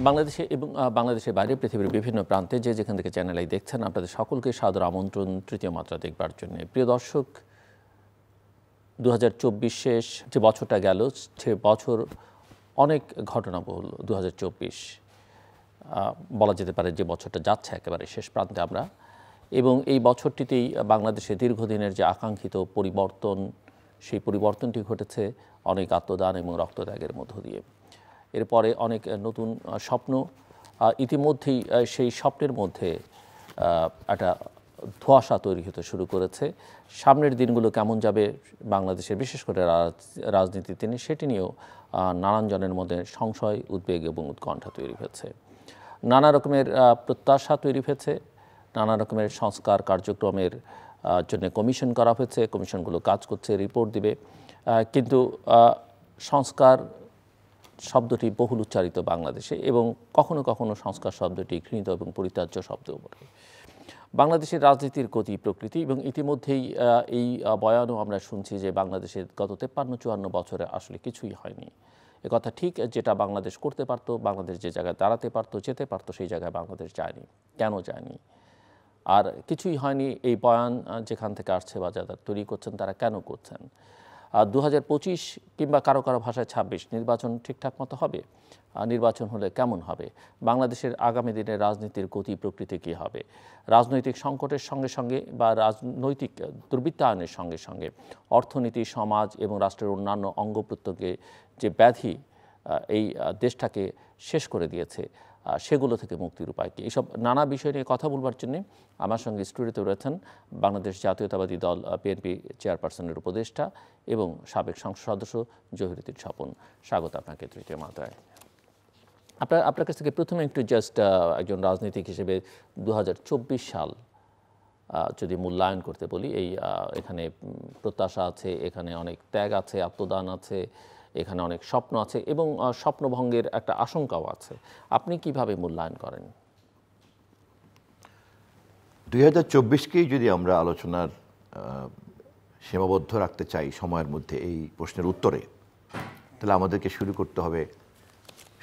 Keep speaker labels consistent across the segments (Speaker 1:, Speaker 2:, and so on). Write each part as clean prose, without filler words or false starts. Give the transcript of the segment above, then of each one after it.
Speaker 1: বাংলাদেশে এবং বাংলাদেশের বাইরে পৃথিবীর বিভিন্ন প্রান্তে যে যেখান থেকে চ্যানেল আই দেখছেন আপনাদের সকলকে সাদর আমন্ত্রণ তৃতীয় মাত্রা দেখবার জন্য। প্রিয় দর্শক, 2024 শেষ যে বছরটা গেল সে বছর অনেক ঘটনাবহুল। 2024 বলা যেতে পারে যে বছরটা যাচ্ছে একেবারে শেষ প্রান্তে আমরা, এবং এই বছরটিতেই বাংলাদেশে দীর্ঘদিনের যে আকাঙ্ক্ষিত পরিবর্তন, সেই পরিবর্তনটি ঘটেছে অনেক আত্মদান এবং রক্তত্যাগের মধ্য দিয়ে। এরপরে অনেক নতুন স্বপ্ন, ইতিমধ্যেই সেই স্বপ্নের মধ্যে একটা ধোঁয়াশা তৈরি হতে শুরু করেছে। সামনের দিনগুলো কেমন যাবে বাংলাদেশের, বিশেষ করে রাজনীতিতে, সেটি নিয়েও নানান জনের মধ্যে সংশয়, উদ্বেগ এবং উৎকণ্ঠা তৈরি হয়েছে। নানা রকমের প্রত্যাশা তৈরি হয়েছে, নানা রকমের সংস্কার কার্যক্রমের জন্য কমিশন করা হয়েছে, কমিশনগুলো কাজ করছে, রিপোর্ট দিবে। কিন্তু সংস্কার শব্দটি বহুল উচ্চারিত বাংলাদেশে, এবং কখনো কখনো সংস্কার শব্দটি ঘৃণিত এবং পরিত্যাজ্য শব্দও বটে। বাংলাদেশের রাজনীতির গতি প্রকৃতি, এবং ইতিমধ্যেই এই বয়ানও আমরা শুনছি যে বাংলাদেশের গত 53-54 বছরে আসলে কিছুই হয়নি। একথা ঠিক, যেটা বাংলাদেশ করতে পারত, বাংলাদেশ যে জায়গায় দাঁড়াতে পারত, যেতে পারত, সেই জায়গায় বাংলাদেশ যায়নি। কেন যায়নি? আর কিছুই হয়নি এই বয়ান যেখান থেকে আসছে বা যারা তৈরি করছেন তারা কেন করছেন? 2025 কিংবা কারো কারো ভাষায় 26 নির্বাচন ঠিকঠাক মতো হবে? নির্বাচন হলে কেমন হবে? বাংলাদেশের আগামী দিনের রাজনীতির গতি প্রকৃতি কী হবে? রাজনৈতিক সংকটের সঙ্গে সঙ্গে বা রাজনৈতিক দুর্বৃত্তায়নের সঙ্গে সঙ্গে অর্থনীতি, সমাজ এবং রাষ্ট্রের অন্যান্য অঙ্গ প্রত্যঙ্গে যে ব্যাধি এই দেশটাকে শেষ করে দিয়েছে, সেগুলো থেকে মুক্তির উপায় কী? এইসব নানা বিষয় নিয়ে কথা বলবার জন্যে আমার সঙ্গে স্টুডিওতে রয়েছেন বাংলাদেশ জাতীয়তাবাদী দল বিএনপি চেয়ারপারসনের উপদেষ্টা এবং সাবেক সংসদ সদস্য জহিরুদ্দিন স্বপন। স্বাগত আপনাকে তৃতীয় মাত্রায়। আপনার কাছ থেকে প্রথমে একটু জাস্ট একজন রাজনীতিক হিসেবে 2024 সাল যদি মূল্যায়ন করতে বলি, এখানে প্রত্যাশা আছে, এখানে অনেক ত্যাগ আছে, আত্মদান আছে, এখানে অনেক স্বপ্ন আছে এবং স্বপ্নভঙ্গের একটা আশঙ্কাও আছে। আপনি কিভাবে মূল্যায়ন করেন?
Speaker 2: 2024কেই যদি আমরা আলোচনার সীমাবদ্ধ রাখতে চাই সময়ের মধ্যে এই প্রশ্নের উত্তরে, তাহলে আমাদেরকে শুরু করতে হবে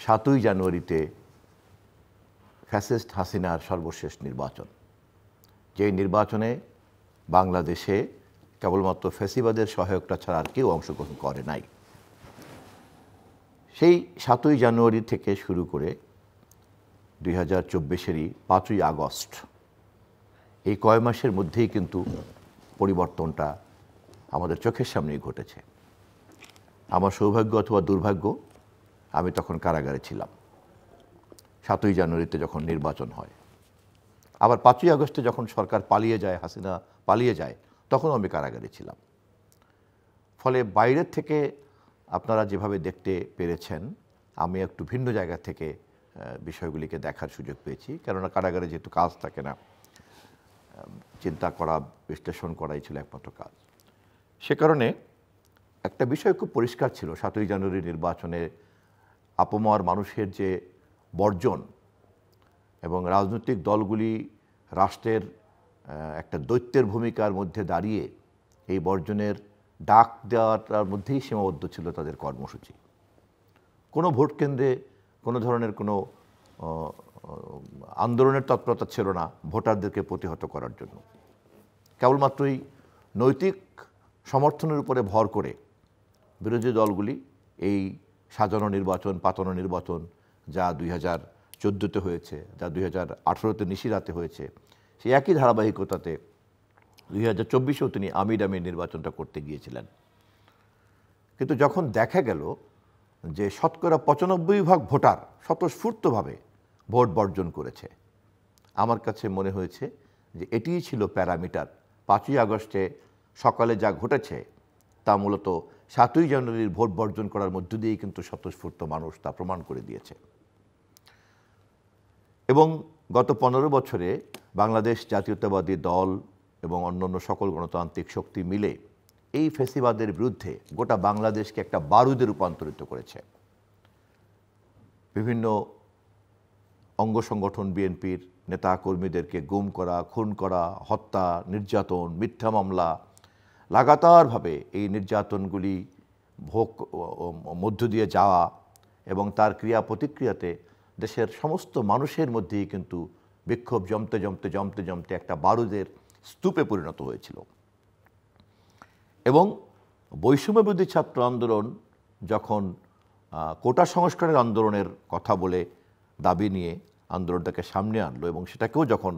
Speaker 2: 7ই জানুয়ারিতে ফ্যাসিস্ট হাসিনার সর্বশেষ নির্বাচন। যেই নির্বাচনে বাংলাদেশে কেবলমাত্র ফ্যাসিবাদের সহায়করা ছাড়া আর কেউ অংশগ্রহণ করে নাই। সেই 7ই জানুয়ারি থেকে শুরু করে 2024-এরই 5ই আগস্ট, এই কয় মাসের মধ্যেই কিন্তু পরিবর্তনটা আমাদের চোখের সামনেই ঘটেছে। আমার সৌভাগ্য অথবা দুর্ভাগ্য, আমি তখন কারাগারে ছিলাম 7ই জানুয়ারিতে যখন নির্বাচন হয়। আবার 5ই আগস্টে যখন সরকার পালিয়ে যায়, হাসিনা পালিয়ে যায়, তখন আমি কারাগারে ছিলাম। ফলে বাইরের থেকে আপনারা যেভাবে দেখতে পেরেছেন, আমি একটু ভিন্ন জায়গা থেকে বিষয়গুলিকে দেখার সুযোগ পেয়েছি। কেননা কারাগারে যেহেতু কাজ থাকে না, চিন্তা করা, বিশ্লেষণ করাই ছিল একমাত্র কাজ। সে কারণে একটা বিষয় খুব পরিষ্কার ছিল, 7ই জানুয়ারি নির্বাচনে আপামর মানুষের যে বর্জন এবং রাজনৈতিক দলগুলি রাষ্ট্রের একটা দৈত্যের ভূমিকার মধ্যে দাঁড়িয়ে এই বর্জনের ডাক দেওয়াটার মধ্যেই সীমাবদ্ধ ছিল তাদের কর্মসূচি। কোনো ভোট কেন্দ্রে কোনো ধরনের কোনো আন্দোলনের তৎপরতা ছিল না ভোটারদেরকে প্রতিহত করার জন্য। কেবলমাত্রই নৈতিক সমর্থনের উপরে ভর করে বিরোধী দলগুলি এই সাজানো নির্বাচন, পাতানো নির্বাচন, যা 2014-তে হয়েছে, যা 2018-তে নিশিরাতে হয়েছে, সেই একই ধারাবাহিকতাতে 2024-এও তিনি আমির নির্বাচনটা করতে গিয়েছিলেন। কিন্তু যখন দেখা গেল যে শতকরা 95% ভোটার স্বতঃস্ফূর্তভাবে ভোট বর্জন করেছে, আমার কাছে মনে হয়েছে যে এটিই ছিল প্যারামিটার। 5ই আগস্টে সকালে যা ঘটেছে তা মূলত 7ই জানুয়ারির ভোট বর্জন করার মধ্য দিয়েই কিন্তু স্বতঃস্ফূর্ত মানুষ তা প্রমাণ করে দিয়েছে। এবং গত 15 বছরে বাংলাদেশ জাতীয়তাবাদী দল এবং অন্যান্য সকল গণতান্ত্রিক শক্তি মিলে এই ফ্যাসিবাদের বিরুদ্ধে গোটা বাংলাদেশকে একটা বারুদে রূপান্তরিত করেছে। বিভিন্ন অঙ্গ সংগঠন বিএনপির নেতা কর্মীদেরকে গুম করা, খুন করা, হত্যা, নির্যাতন, মিথ্যা মামলা, লাগাতারভাবে এই নির্যাতনগুলি ভোগ মধ্য দিয়ে যাওয়া এবং তার ক্রিয়া প্রতিক্রিয়াতে দেশের সমস্ত মানুষের মধ্যেই কিন্তু বিক্ষোভ জমতে জমতে জমতে জমতে একটা বারুদের স্তূপে পরিণত হয়েছিল। এবং বৈষম্যবিরোধী ছাত্র আন্দোলন যখন কোটা সংস্কারের আন্দোলনের কথা বলে দাবি নিয়ে আন্দোলনটাকে সামনে আনলো এবং সেটাকেও যখন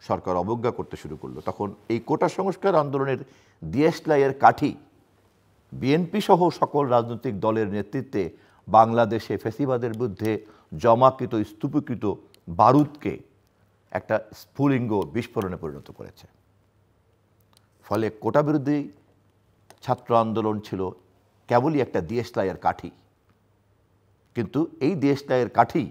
Speaker 2: সরকার অবজ্ঞা করতে শুরু করলো, তখন এই কোটা সংস্কার আন্দোলনের দেশলাইয়ের কাঠি বিএনপি সহ সকল রাজনৈতিক দলের নেতৃত্বে বাংলাদেশে ফ্যাসিবাদের বিরুদ্ধে জমাকৃত স্তূপীকৃত বারুদকে একটা স্ফুলিঙ্গ বিস্ফোরণে পরিণত করেছে। ফলে কোটা বিরোধী ছাত্র আন্দোলন ছিল কেবলই একটা দেশলাইয়ের কাঠি, কিন্তু এই দেশলাইয়ের কাঠি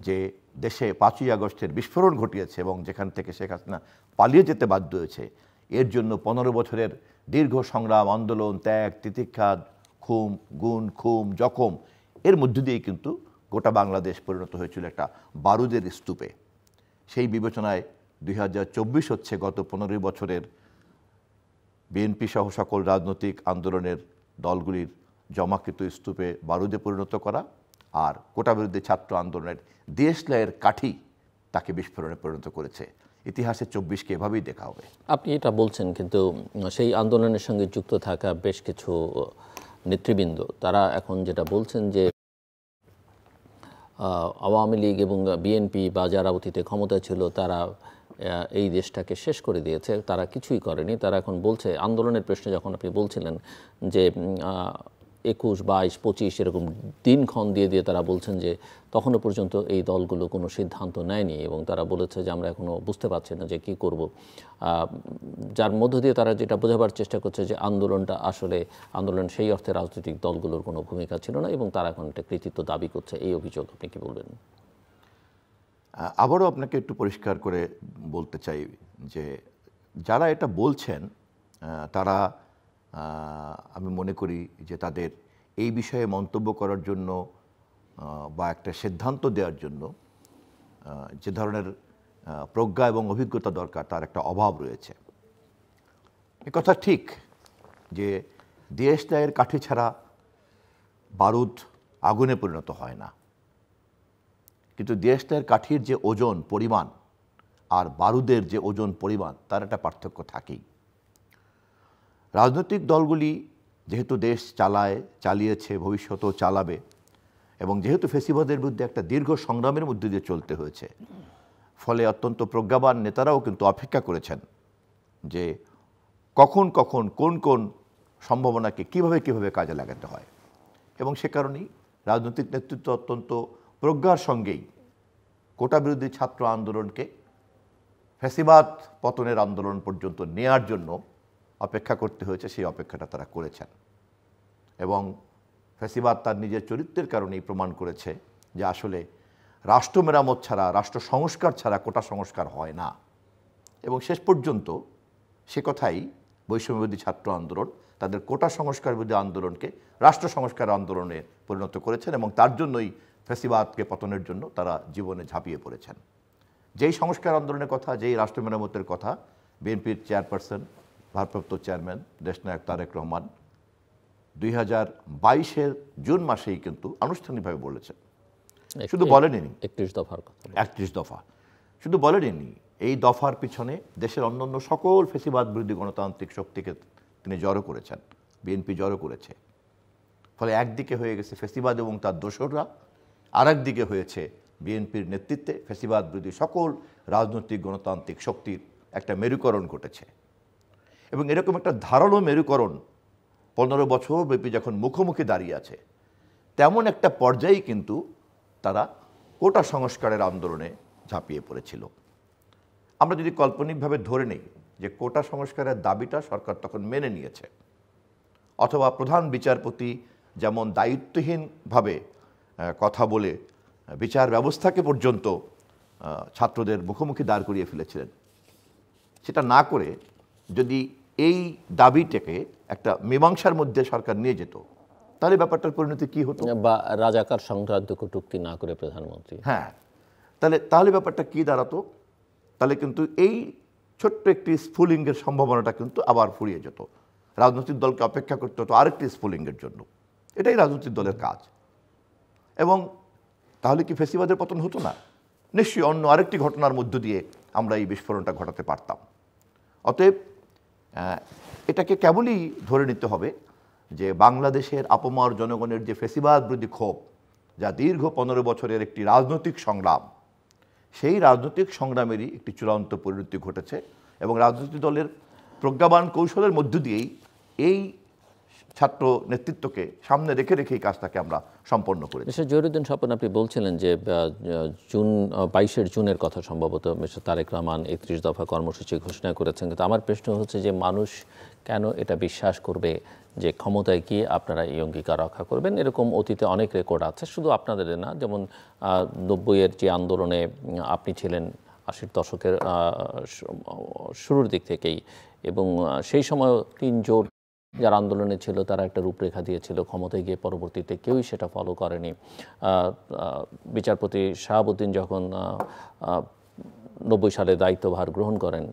Speaker 2: যে দেশে 5ই আগস্টের বিস্ফোরণ ঘটিয়েছে এবং যেখান থেকে শেখ হাসিনা পালিয়ে যেতে বাধ্য হয়েছে, এর জন্য 15 বছরের দীর্ঘ সংগ্রাম, আন্দোলন, ত্যাগ, তিতিক্ষা, খুম জখম, এর মধ্য দিয়েই কিন্তু গোটা বাংলাদেশ পরিণত হয়েছিল একটা বারুদের স্তূপে। সেই বিবেচনায় 2024 হচ্ছে গত 15 বছরের বিএনপি সহ সকল রাজনৈতিক আন্দোলনের দলগুলির জমাকৃত স্তূপে বারুদে পরিণত করা, আর কোটা বিরোধী ছাত্র আন্দোলনের দেশলাইয়ের কাঠি তাকে বিস্ফোরণে পরিণত করেছে। ইতিহাসে 24কে এভাবেই দেখা হবে।
Speaker 1: আপনি এটা বলছেন, কিন্তু সেই আন্দোলনের সঙ্গে যুক্ত থাকা বেশ কিছু নেতৃবৃন্দ তারা এখন যেটা বলছেন যে আওয়ামী লীগ এবং বিএনপি বা যারা অতীতে ক্ষমতা ছিল তারা এই দেশটাকে শেষ করে দিয়েছে, তারা কিছুই করেনি। তারা এখন বলছে, আন্দোলনের প্রশ্নে যখন আপনি বলছিলেন যে 21, 22, 25 এরকম দিনক্ষণ দিয়ে দিয়ে তারা বলছেন যে তখনও পর্যন্ত এই দলগুলো কোনো সিদ্ধান্ত নেয়নি এবং তারা বলেছে যে আমরা এখনও বুঝতে পারছি না যে কী করব। যার মধ্য দিয়ে তারা যেটা বোঝাবার চেষ্টা করছে যে আন্দোলন সেই অর্থে রাজনৈতিক দলগুলোর কোনো ভূমিকা ছিল না এবং তারা এখন একটা কৃতিত্ব দাবি করছে, এই অভিযোগ আপনি কি বলবেন?
Speaker 2: আবারও আপনাকে একটু পরিষ্কার করে বলতে চাই যে যারা এটা বলছেন তারা আমি মনে করি যে তাদের এই বিষয়ে মন্তব্য করার জন্য বা একটা সিদ্ধান্ত দেওয়ার জন্য যে ধরনের প্রজ্ঞা এবং অভিজ্ঞতা দরকার তার একটা অভাব রয়েছে। এ কথা ঠিক যে দেশলাইয়ের কাঠি ছাড়া বারুদ আগুনে পরিণত হয় না, কিন্তু দেশলাইয়ের কাঠির যে ওজন পরিমাণ আর বারুদের যে ওজন পরিমাণ তার একটা পার্থক্য থাকেই। রাজনৈতিক দলগুলি যেহেতু দেশ চালিয়েছে, ভবিষ্যতেও চালাবে, এবং যেহেতু ফ্যাসিবাদের বিরুদ্ধে একটা দীর্ঘ সংগ্রামের মধ্যে দিয়ে চলতে হয়েছে, ফলে অত্যন্ত প্রজ্ঞাবান নেতারাও কিন্তু অপেক্ষা করেছেন যে কখন কখন কোন কোন সম্ভাবনাকে কিভাবে কাজে লাগাতে হয়। এবং সে কারণেই রাজনৈতিক নেতৃত্ব অত্যন্ত প্রজ্ঞার সঙ্গেই কোটা বিরোধী ছাত্র আন্দোলনকে ফ্যাসিবাদ পতনের আন্দোলন পর্যন্ত নেয়ার জন্য অপেক্ষা করতে হয়েছে। সেই অপেক্ষাটা তারা করেছেন এবং ফ্যাসিবাদ তার নিজের চরিত্রের কারণেই প্রমাণ করেছে যে আসলে রাষ্ট্র মেরামত ছাড়া, রাষ্ট্র সংস্কার ছাড়া কোটা সংস্কার হয় না। এবং শেষ পর্যন্ত সে কথাই বৈষম্যবিরোধী ছাত্র আন্দোলন তাদের কোটা সংস্কার বিরোধী আন্দোলনকে রাষ্ট্র সংস্কার আন্দোলনে পরিণত করেছেন এবং তার জন্যই ফ্যাসিবাদকে পতনের জন্য তারা জীবনে ঝাঁপিয়ে পড়েছেন। যেই সংস্কার আন্দোলনের কথা, যেই রাষ্ট্র মেরামতের কথা বিএনপির চেয়ারপারসন, ভারপ্রাপ্ত চেয়ারম্যান দেশনায়ক তারেক রহমান 2022-এর জুন মাসেই কিন্তু আনুষ্ঠানিকভাবে বলেছেন। শুধু বলেননি 31 দফার কথা, 31 দফা শুধু বলেননি, এই দফার পিছনে দেশের অন্যান্য সকল ফ্যাসিবাদ বিরোধী গণতান্ত্রিক শক্তিকে তিনি জড়ো করেছেন, বিএনপি জড়ো করেছে। ফলে একদিকে হয়ে গেছে ফ্যাসিবাদ এবং তার দোসররা, আর একদিকে হয়েছে বিএনপির নেতৃত্বে ফ্যাসিবাদ বিরোধী সকল রাজনৈতিক গণতান্ত্রিক শক্তির একটা মেরুকরণ ঘটেছে। এবং এরকম একটা ধারালো মেরুকরণ 15 বছর ব্যাপী যখন মুখোমুখি দাঁড়িয়ে আছে, তেমন একটা পর্যায়েই কিন্তু তারা কোটা সংস্কারের আন্দোলনে ঝাঁপিয়ে পড়েছিল। আমরা যদি কাল্পনিকভাবে ধরে নেই যে কোটা সংস্কারের দাবিটা সরকার তখন মেনে নিয়েছে, অথবা প্রধান বিচারপতি যেমন দায়িত্বহীনভাবে কথা বলে বিচার ব্যবস্থাকে পর্যন্ত ছাত্রদের মুখোমুখি দাঁড় করিয়ে ফেলেছিলেন, সেটা না করে যদি এই দাবিটাকে একটা মীমাংসার মধ্যে সরকার নিয়ে যেত, তাহলে ব্যাপারটার পরিণতি কি হতো?
Speaker 1: বা রাজাকার সংক্রান্ত কটূক্তি না করে প্রধানমন্ত্রী,
Speaker 2: হ্যাঁ, তাহলে ব্যাপারটা কি দাঁড়াতো? তাহলে কিন্তু এই ছোট্ট একটি স্ফুলিঙ্গের সম্ভাবনাটা কিন্তু আবার ফুরিয়ে যেত। রাজনৈতিক দলকে অপেক্ষা করতে হতো আরেকটি স্ফুলিঙ্গের জন্য। এটাই রাজনৈতিক দলের কাজ। এবং তাহলে কি ফেসিবাদের পতন হতো না? নিশ্চয়ই অন্য আরেকটি ঘটনার মধ্য দিয়ে আমরা এই বিস্ফোরণটা ঘটাতে পারতাম। অতএব এটাকে কেবলই ধরে নিতে হবে যে বাংলাদেশের আপামর জনগণের যে ফেসিবাদ বিরোধী ক্ষোভ, যা দীর্ঘ 15 বছরের একটি রাজনৈতিক সংগ্রাম, সেই রাজনৈতিক সংগ্রামেরই একটি চূড়ান্ত পরিণতি ঘটেছে এবং রাজনৈতিক দলের প্রজ্ঞাবান কৌশলের মধ্য দিয়েই এই ছাত্র নেতৃত্বকে সামনে রেখে রেখে এই কাজটাকে আমরা সম্পন্ন করেছি।
Speaker 1: মিস্টার জহিরুদ্দিন স্বপন, আপনি বলছিলেন যে জুন 22 জুনের কথা সম্ভবত মিস্টার তারেক রহমান 31 দফা কর্মসূচি ঘোষণা করেছেন, কিন্তু আমার প্রশ্ন হচ্ছে যে মানুষ কেন এটা বিশ্বাস করবে যে ক্ষমতায় গিয়ে আপনারা এই অঙ্গীকার রক্ষা করবেন? এরকম অতীতে অনেক রেকর্ড আছে, শুধু আপনাদের না, যেমন 90-এর যে আন্দোলনে আপনি ছিলেন 80-র দশকের শুরুর দিক থেকেই, এবং সেই সময় 3 জোট যারা আন্দোলনে ছিল তারা একটা রূপরেখা দিয়েছিল, ক্ষমতায় গিয়ে পরবর্তীতে কেউই সেটা ফলো করেনি। বিচারপতি শাহাবুদ্দিন যখন 90 সালে দায়িত্বভার গ্রহণ করেন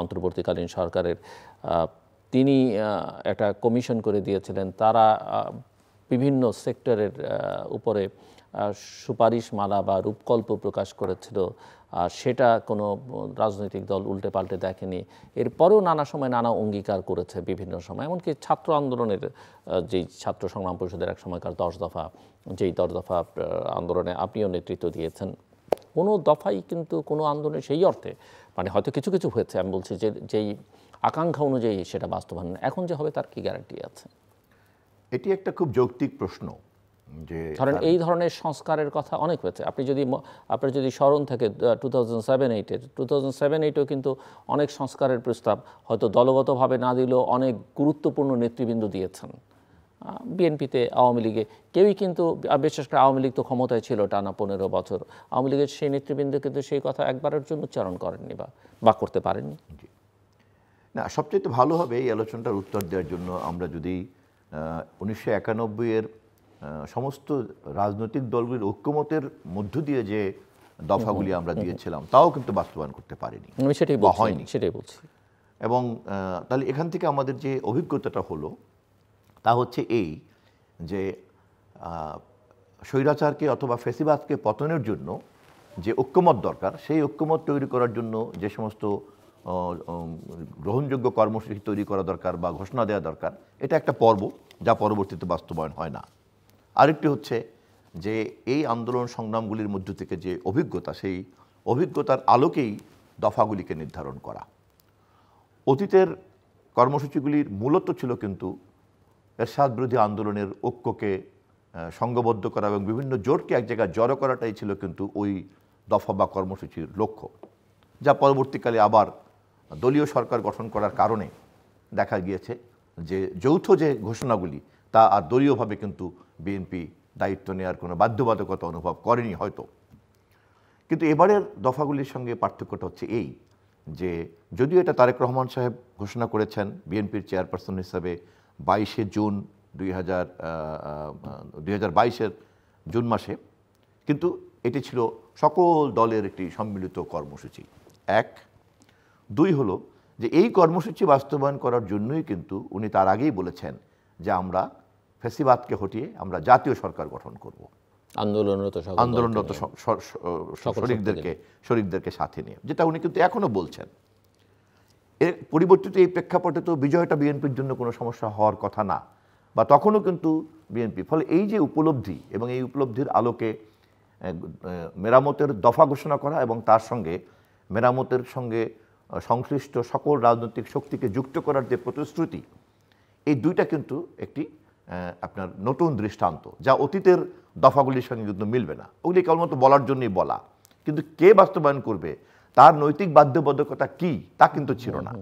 Speaker 1: অন্তর্বর্তীকালীন সরকারের, তিনি একটা কমিশন করে দিয়েছিলেন। তারা বিভিন্ন সেক্টরের উপরে সুপারিশমালা বা রূপকল্প প্রকাশ করেছিল, সেটা কোনো রাজনৈতিক দল উল্টে পাল্টে দেখেনি। এরপরেও নানা সময় নানা অঙ্গীকার করেছে বিভিন্ন সময়, এমনকি ছাত্র আন্দোলনের যেই ছাত্র সংগ্রাম পরিষদের এক সময়কার 10 দফা, যেই 10 দফা আন্দোলনে আপনিও নেতৃত্ব দিয়েছেন, কোনো দফাই কিন্তু কোনো আন্দোলনে সেই অর্থে, মানে হয়তো কিছু কিছু হয়েছে, আমি বলছি যে যেই আকাঙ্ক্ষা অনুযায়ী সেটা বাস্তবায়ন এখন যে হবে তার কি গ্যারান্টি আছে?
Speaker 2: এটি একটা খুব যৌক্তিক প্রশ্ন। যে
Speaker 1: ধরেন এই ধরনের সংস্কারের কথা অনেক হয়েছে, আপনার যদি স্মরণ থাকে 2007-8-এও কিন্তু অনেক সংস্কারের প্রস্তাব হয়তো দলগতভাবে না দিলেও অনেক গুরুত্বপূর্ণ নেতৃবৃন্দ দিয়েছেন। বিএনপিতে, আওয়ামী লীগে কেউই কিন্তু, বিশেষ করে আওয়ামী লীগ তো ক্ষমতায় ছিল টানা 15 বছর, আওয়ামী লীগের সেই নেতৃবৃন্দ কিন্তু সেই কথা একবারের জন্য উচ্চারণ করেননি বা করতে পারেননি।
Speaker 2: না, সবচেয়ে ভালো হবে এই আলোচনাটার উত্তর দেওয়ার জন্য আমরা যদি 1991-এর সমস্ত রাজনৈতিক দলগুলির ঐক্যমতের মধ্য দিয়ে যে দফাগুলি আমরা দিয়েছিলাম তাও কিন্তু বাস্তবায়ন করতে পারিনি,
Speaker 1: আমি সেটাই বলছি।
Speaker 2: এবং তাহলে এখান থেকে আমাদের যে অভিজ্ঞতাটা হলো তা হচ্ছে এই যে স্বৈরাচারকে অথবা ফেসিবাদকে পতনের জন্য যে ঐক্যমত দরকার, সেই ঐক্যমত তৈরি করার জন্য যে সমস্ত গ্রহণযোগ্য কর্মসূচি তৈরি করা দরকার বা ঘোষণা দেওয়া দরকার, এটা একটা পর্ব যা পরবর্তীতে বাস্তবায়ন হয় না। আরেকটি হচ্ছে যে এই আন্দোলন সংগ্রামগুলির মধ্য থেকে যে অভিজ্ঞতা, সেই অভিজ্ঞতার আলোকেই দফাগুলিকে নির্ধারণ করা। অতীতের কর্মসূচিগুলির মূলত ছিল কিন্তু এরশাদ বিরোধী আন্দোলনের ঐক্যকে সংঘবদ্ধ করা এবং বিভিন্ন জোটকে এক জায়গায় জড়ো করাটাই ছিল কিন্তু ওই দফা বা কর্মসূচির লক্ষ্য, যা পরবর্তীকালে আবার দলীয় সরকার গঠন করার কারণে দেখা গিয়েছে যে যৌথ যে ঘোষণাগুলি তা আর দলীয়ভাবে কিন্তু বিএনপি দায়িত্ব নেওয়ার কোনো বাধ্যবাধকতা অনুভব করেনি হয়তো। কিন্তু এবারের দফাগুলির সঙ্গে পার্থক্যটা হচ্ছে এই যে যদিও এটা তারেক রহমান সাহেব ঘোষণা করেছেন বিএনপির চেয়ারপারসন হিসাবে 22 জুন 2022-এর জুন মাসে, কিন্তু এটি ছিল সকল দলের একটি সম্মিলিত কর্মসূচি। 1, 2 হলো যে এই কর্মসূচি বাস্তবায়ন করার জন্যই কিন্তু উনি তার আগেই বলেছেন যে আমরা ফ্যাসিবাদকে হটিয়ে আমরা জাতীয় সরকার গঠন করব, আন্দোলনরত শরিকদেরকে সাথে নিয়ে, যেটা উনি কিন্তু এখনো বলছেন। এর পরিবর্তিত এই প্রেক্ষাপটে তো বিজয়টা বিএনপির জন্য কোনো সমস্যা হওয়ার কথা না, বা তখনও কিন্তু বিএনপি, ফলে এই যে উপলব্ধি এবং এই উপলব্ধির আলোকে মেরামতের দফা ঘোষণা করা এবং তার সঙ্গে মেরামতের সঙ্গে সংশ্লিষ্ট সকল রাজনৈতিক শক্তিকে যুক্ত করার যে প্রতিশ্রুতি, এই দুইটা কিন্তু একটি আপনার নতুন দৃষ্টান্ত, যা অতীতের দফাগুলির সঙ্গে কিন্তু মিলবে না। ওগুলি কেবলমাত্র বলার জন্যই বলা, কিন্তু কে বাস্তবায়ন করবে, তার নৈতিক বাধ্যবাধকতা কি, তা কিন্তু ছিল না।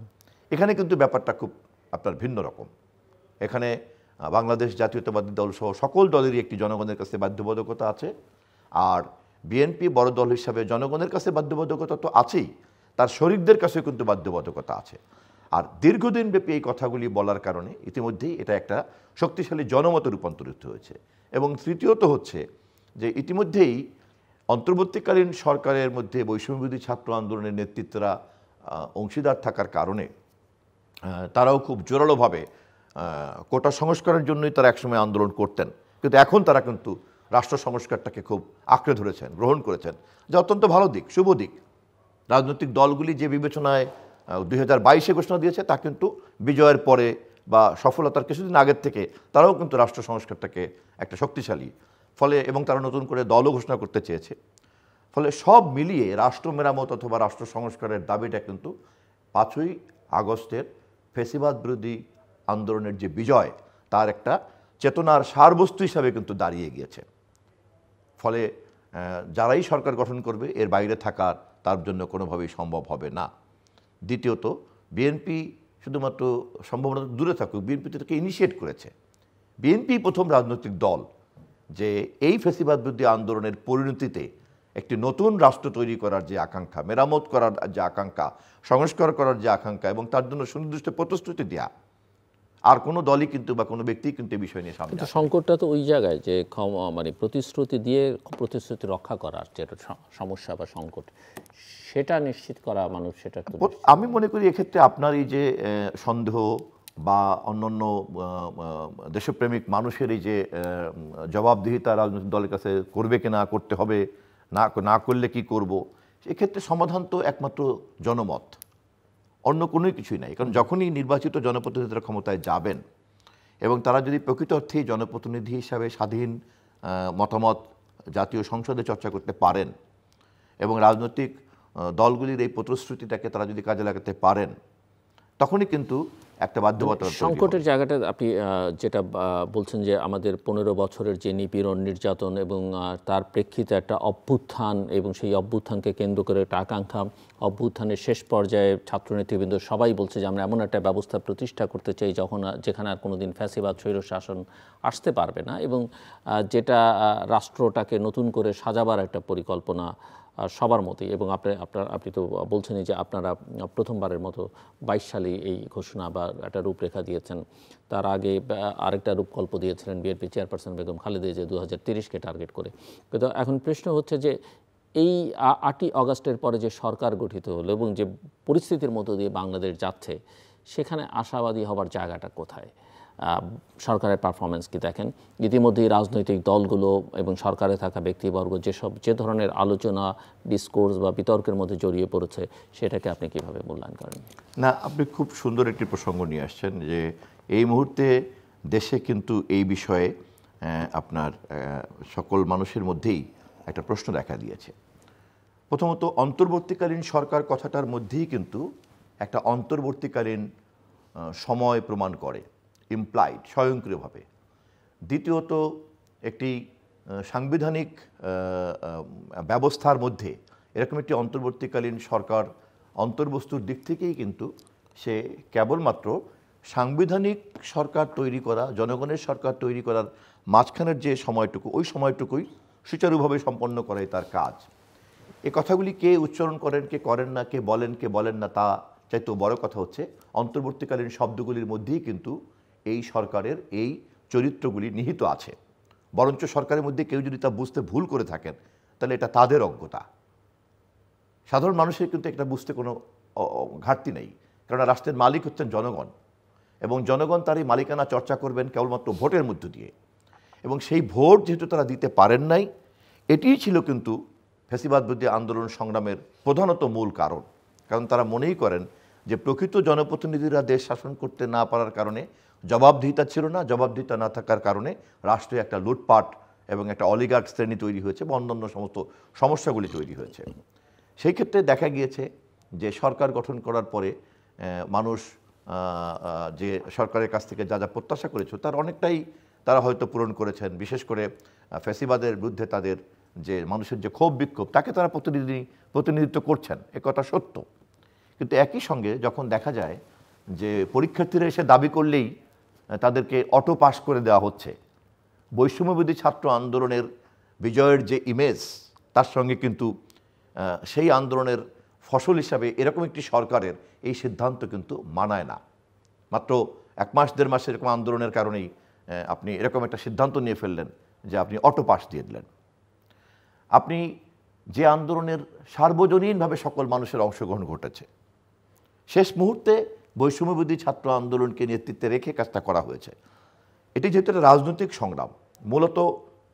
Speaker 2: এখানে কিন্তু ব্যাপারটা খুব আপনার ভিন্ন রকম। এখানে বাংলাদেশ জাতীয়তাবাদী দল সহ সকল দলেরই একটি জনগণের কাছে বাধ্যবাধকতা আছে, আর বিএনপি বড় দল হিসাবে জনগণের কাছে বাধ্যবাধকতা তো আছেই, তার শরিকদের কাছেও কিন্তু বাধ্যবাধকতা আছে। আর দীর্ঘদিন ব্যাপী এই কথাগুলি বলার কারণে ইতিমধ্যেই এটা একটা শক্তিশালী জনমতে রূপান্তরিত হয়েছে। এবং তৃতীয়ত হচ্ছে যে ইতিমধ্যেই অন্তর্বর্তীকালীন সরকারের মধ্যে বৈষম্যবিরোধী ছাত্র আন্দোলনের নেতৃত্বরা অংশীদার থাকার কারণে তারাও খুব জোরালোভাবে কোটা সংস্কারের জন্যই তারা একসময় আন্দোলন করতেন, কিন্তু এখন তারা কিন্তু রাষ্ট্র সংস্কারটাকে খুব আঁকড়ে ধরেছেন, গ্রহণ করেছেন, যা অত্যন্ত ভালো দিক, শুভ দিক। রাজনৈতিক দলগুলি যে বিবেচনায় 2022-এ ঘোষণা দিয়েছে তা কিন্তু বিজয়ের পরে বা সফলতার কিছুদিন আগের থেকে তারাও কিন্তু রাষ্ট্র সংস্কারটাকে একটা শক্তিশালী ফলে, এবং তারা নতুন করে দলও ঘোষণা করতে চেয়েছে। ফলে সব মিলিয়ে রাষ্ট্র মেরামত অথবা রাষ্ট্র সংস্কারের দাবিটা কিন্তু 5ই আগস্টের ফ্যাসিবাদ বিরোধী আন্দোলনের যে বিজয় তার একটা চেতনার সারবস্তু হিসাবে কিন্তু দাঁড়িয়ে গিয়েছে। ফলে যারাই সরকার গঠন করবে এর বাইরে থাকার তার জন্য কোনোভাবেই সম্ভব হবে না। দ্বিতীয়ত, বিএনপি শুধুমাত্র সম্ভাবনা দূরে থাকুক, বিএনপি থেকে ইনিশিয়েট করেছে। বিএনপি প্রথম রাজনৈতিক দল যে এই ফ্যাসিবাদ বিরোধী আন্দোলনের পরিণতিতে একটি নতুন রাষ্ট্র তৈরি করার যে আকাঙ্ক্ষা, মেরামত করার যে আকাঙ্ক্ষা, সংস্কার করার যে আকাঙ্ক্ষা এবং তার জন্য সুনির্দিষ্ট প্রতিশ্রুতি দেওয়া, আর কোনো দলই কিন্তু বা কোনো ব্যক্তি কিন্তু এই বিষয় নিয়ে সামনে আসেনি।
Speaker 1: সংকটটা তো ওই জায়গায় যে মানে প্রতিশ্রুতি দিয়ে প্রতিশ্রুতি রক্ষা করার যেটা সমস্যা বা সংকট, সেটা নিশ্চিত করা মানুষ সেটা তো
Speaker 2: আমি মনে করি এক্ষেত্রে আপনার এই যে সন্দেহ বা অন্যান্য দেশপ্রেমিক মানুষের এই যে জবাবদিহিতা রাজনৈতিক দলের কাছে করবে কিনা, করতে হবে না করলে কি করব, এক্ষেত্রে সমাধান তো একমাত্র জনমত, অন্য কোনো কিছুই নাই। কারণ যখনই নির্বাচিত জনপ্রতিনিধিরা ক্ষমতায় যাবেন এবং তারা যদি প্রকৃত অর্থেই জনপ্রতিনিধি হিসাবে স্বাধীন মতামত জাতীয় সংসদে চর্চা করতে পারেন এবং রাজনৈতিক দলগুলির এই প্রতিশ্রুতিটাকে তারা যদি কাজে লাগাতে পারেন, তখনই কিন্তু একটা বাধ্যবাধকতা।
Speaker 1: সংকটের জায়গাটা আপনি যেটা বলছেন যে আমাদের 15 বছরের যে নিপীড়ন, নির্যাতন এবং তার প্রেক্ষিতে একটা অভ্যুত্থান এবং সেই অভ্যুত্থানকে কেন্দ্র করে একটা আকাঙ্ক্ষা, অভ্যুত্থানের শেষ পর্যায়ে ছাত্রনেতৃবৃন্দ সবাই বলছে যে আমরা এমন একটা ব্যবস্থা প্রতিষ্ঠা করতে চাই যেখানে আর কোনোদিন ফ্যাসিবাদ স্বৈর শাসন আসতে পারবে না, এবং যেটা রাষ্ট্রটাকে নতুন করে সাজাবার একটা পরিকল্পনা সবার মতোই। এবং আপনি তো বলছেনই যে আপনারা প্রথমবারের মতো 22 সালে এই ঘোষণা বা একটা রূপরেখা দিয়েছেন। তার আগে আরেকটা রূপকল্প দিয়েছিলেন বিএনপি চেয়ারপারসন বেগম খালেদা জিয়া 2030-কে টার্গেট করে। কিন্তু এখন প্রশ্ন হচ্ছে যে এই 8ই আগস্টের পরে যে সরকার গঠিত হলো এবং যে পরিস্থিতির মতো দিয়ে বাংলাদেশ যাচ্ছে, সেখানে আশাবাদী হবার জায়গাটা কোথায়? সরকারের পারফরমেন্স কি দেখেন? ইতিমধ্যেই রাজনৈতিক দলগুলো এবং সরকারে থাকা ব্যক্তিবর্গ যে ধরনের আলোচনা, ডিসকোর্স বা বিতর্কের মধ্যে জড়িয়ে পড়েছে, সেটাকে আপনি কিভাবে মূল্যায়ন করেন?
Speaker 2: না, আপনি খুব সুন্দর একটি প্রসঙ্গ নিয়ে আসছেন যে এই মুহূর্তে দেশে কিন্তু এই বিষয়ে আপনার সকল মানুষের মধ্যেই একটা প্রশ্ন দেখা দিয়েছে। প্রথমত, অন্তর্বর্তীকালীন সরকার কথাটার মধ্যেই কিন্তু একটা অন্তর্বর্তীকালীন সময় প্রমাণ করে, ইমপ্লাইড, স্বয়ংক্রিয়ভাবে। দ্বিতীয়ত, একটি সাংবিধানিক ব্যবস্থার মধ্যে এরকম একটি অন্তর্বর্তীকালীন সরকার অন্তর্বস্তুর দিক থেকেই কিন্তু সে কেবলমাত্র সাংবিধানিক সরকার তৈরি করা, জনগণের সরকার তৈরি করার মাঝখানের যে সময়টুকু, ওই সময়টুকুই সুচারুভাবে সম্পন্ন করাই তার কাজ। এই কথাগুলি কে উচ্চারণ করেন, কে করেন না, কে বলেন না, তা চাইতেও বড় কথা হচ্ছে অন্তর্বর্তীকালীন শব্দগুলির মধ্যেই কিন্তু এই সরকারের এই চরিত্রগুলি নিহিত আছে। বরঞ্চ সরকারের মধ্যে কেউ যদি তা বুঝতে ভুল করে থাকেন তাহলে এটা তাদের অজ্ঞতা। সাধারণ মানুষের কিন্তু এটা বুঝতে কোনো ঘাটতি নেই, কারণ রাষ্ট্রের মালিক হচ্ছেন জনগণ, এবং জনগণ তার এই মালিকানা চর্চা করবেন কেবলমাত্র ভোটের মধ্য দিয়ে। এবং সেই ভোট যেহেতু তারা দিতে পারেন নাই, এটিই ছিল কিন্তু ফ্যাসিবাদ বিরোধী আন্দোলন সংগ্রামের প্রধানত মূল কারণ। কারণ তারা মনেই করেন যে প্রকৃত জনপ্রতিনিধিরা দেশ শাসন করতে না পারার কারণে জবাবদিহিতা ছিল না, জবাবদিহিতা না থাকার কারণে রাষ্ট্রে একটা লুটপাট এবং একটা অলিগার্ক শ্রেণী তৈরি হয়েছে বা অন্যান্য সমস্ত সমস্যাগুলি তৈরি হয়েছে। সেই ক্ষেত্রে দেখা গিয়েছে যে সরকার গঠন করার পরে মানুষ যে সরকারের কাছ থেকে যা যা প্রত্যাশা করেছে তার অনেকটাই তারা হয়তো পূরণ করেছেন। বিশেষ করে ফ্যাসিবাদের বিরুদ্ধে তাদের যে মানুষের যে ক্ষোভ বিক্ষোভ, তাকে তারা প্রতিনিধিত্ব করছেন, এ কথা সত্য। কিন্তু একই সঙ্গে যখন দেখা যায় যে পরীক্ষার্থীরা এসে দাবি করলেই তাদেরকে অটো পাস করে দেওয়া হচ্ছে, বৈষম্যবিরোধী ছাত্র আন্দোলনের বিজয়ের যে ইমেজ, তার সঙ্গে কিন্তু সেই আন্দোলনের ফসল হিসাবে এরকম একটি সরকারের এই সিদ্ধান্ত কিন্তু মানায় না। মাত্র 1 মাস 1.5 মাস এরকম আন্দোলনের কারণেই আপনি এরকম একটা সিদ্ধান্ত নিয়ে ফেললেন যে আপনি অটো পাস দিয়ে দিলেন। আপনি যে আন্দোলনের সার্বজনীনভাবে সকল মানুষের অংশগ্রহণ ঘটেছে, শেষ মুহূর্তে বৈষম্যবিরোধী ছাত্র আন্দোলনকে নেতৃত্বে রেখে কাজটা করা হয়েছে। এটি যেহেতু একটা রাজনৈতিক সংগ্রাম, মূলত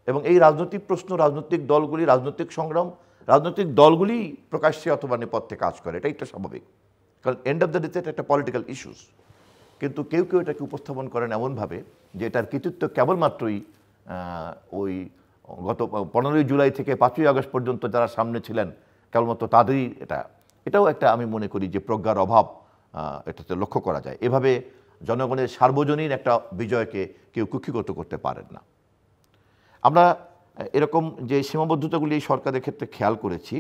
Speaker 2: এবং এই রাজনৈতিক প্রশ্ন, রাজনৈতিক দলগুলি, রাজনৈতিক সংগ্রাম, রাজনৈতিক দলগুলি প্রকাশ্যে অথবা নেপথ্যে কাজ করে, এটাই তো স্বাভাবিক, কারণ এন্ড অফ দ্য ডে এটা একটা পলিটিক্যাল ইস্যুস। কিন্তু কেউ কেউ এটাকে উপস্থাপন করেন এমনভাবে যে এটার কৃতিত্ব কেবলমাত্রই ওই গত 15ই জুলাই থেকে 5ই আগস্ট পর্যন্ত যারা সামনে ছিলেন কেবলমাত্র তাদেরই এটাও একটা আমি মনে করি যে প্রজ্ঞার অভাব এটাতে লক্ষ্য করা যায়। এভাবে জনগণের সার্বজনীন একটা বিজয়কে কেউ কুক্ষিগত করতে পারেন না। আমরা এরকম যে সীমাবদ্ধতাগুলি এই সরকারের ক্ষেত্রে খেয়াল করেছি,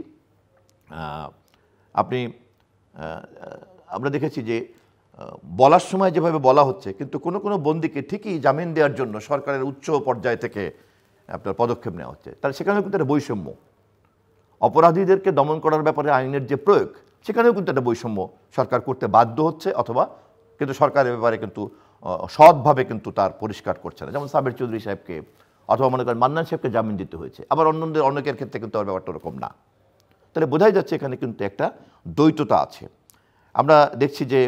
Speaker 2: আমরা দেখেছি যে বলার সময় যেভাবে বলা হচ্ছে, কিন্তু কোনো কোনো বন্দীকে ঠিকই জামিন দেওয়ার জন্য সরকারের উচ্চ পর্যায় থেকে আপনার পদক্ষেপ নেওয়া হচ্ছে, তাহলে সেখানেও কিন্তু একটা বৈষম্য। অপরাধীদেরকে দমন করার ব্যাপারে আইনের যে প্রয়োগ, সেখানেও কিন্তু একটা বৈষম্য সরকার করতে বাধ্য হচ্ছে, অথবা কিন্তু সরকারের ব্যাপারে কিন্তু সৎভাবে কিন্তু তার পরিষ্কার করছে না। যেমন সাবের চৌধুরী সাহেবকে অথবা মনে করেন মান্নান সাহেবকে জামিন দিতে হয়েছে, আবার অনেকের ক্ষেত্রে কিন্তু আর ব্যাপারটা ওরকম না। তাহলে বোঝাই যাচ্ছে এখানে কিন্তু একটা দ্বৈততা আছে। আমরা দেখছি যে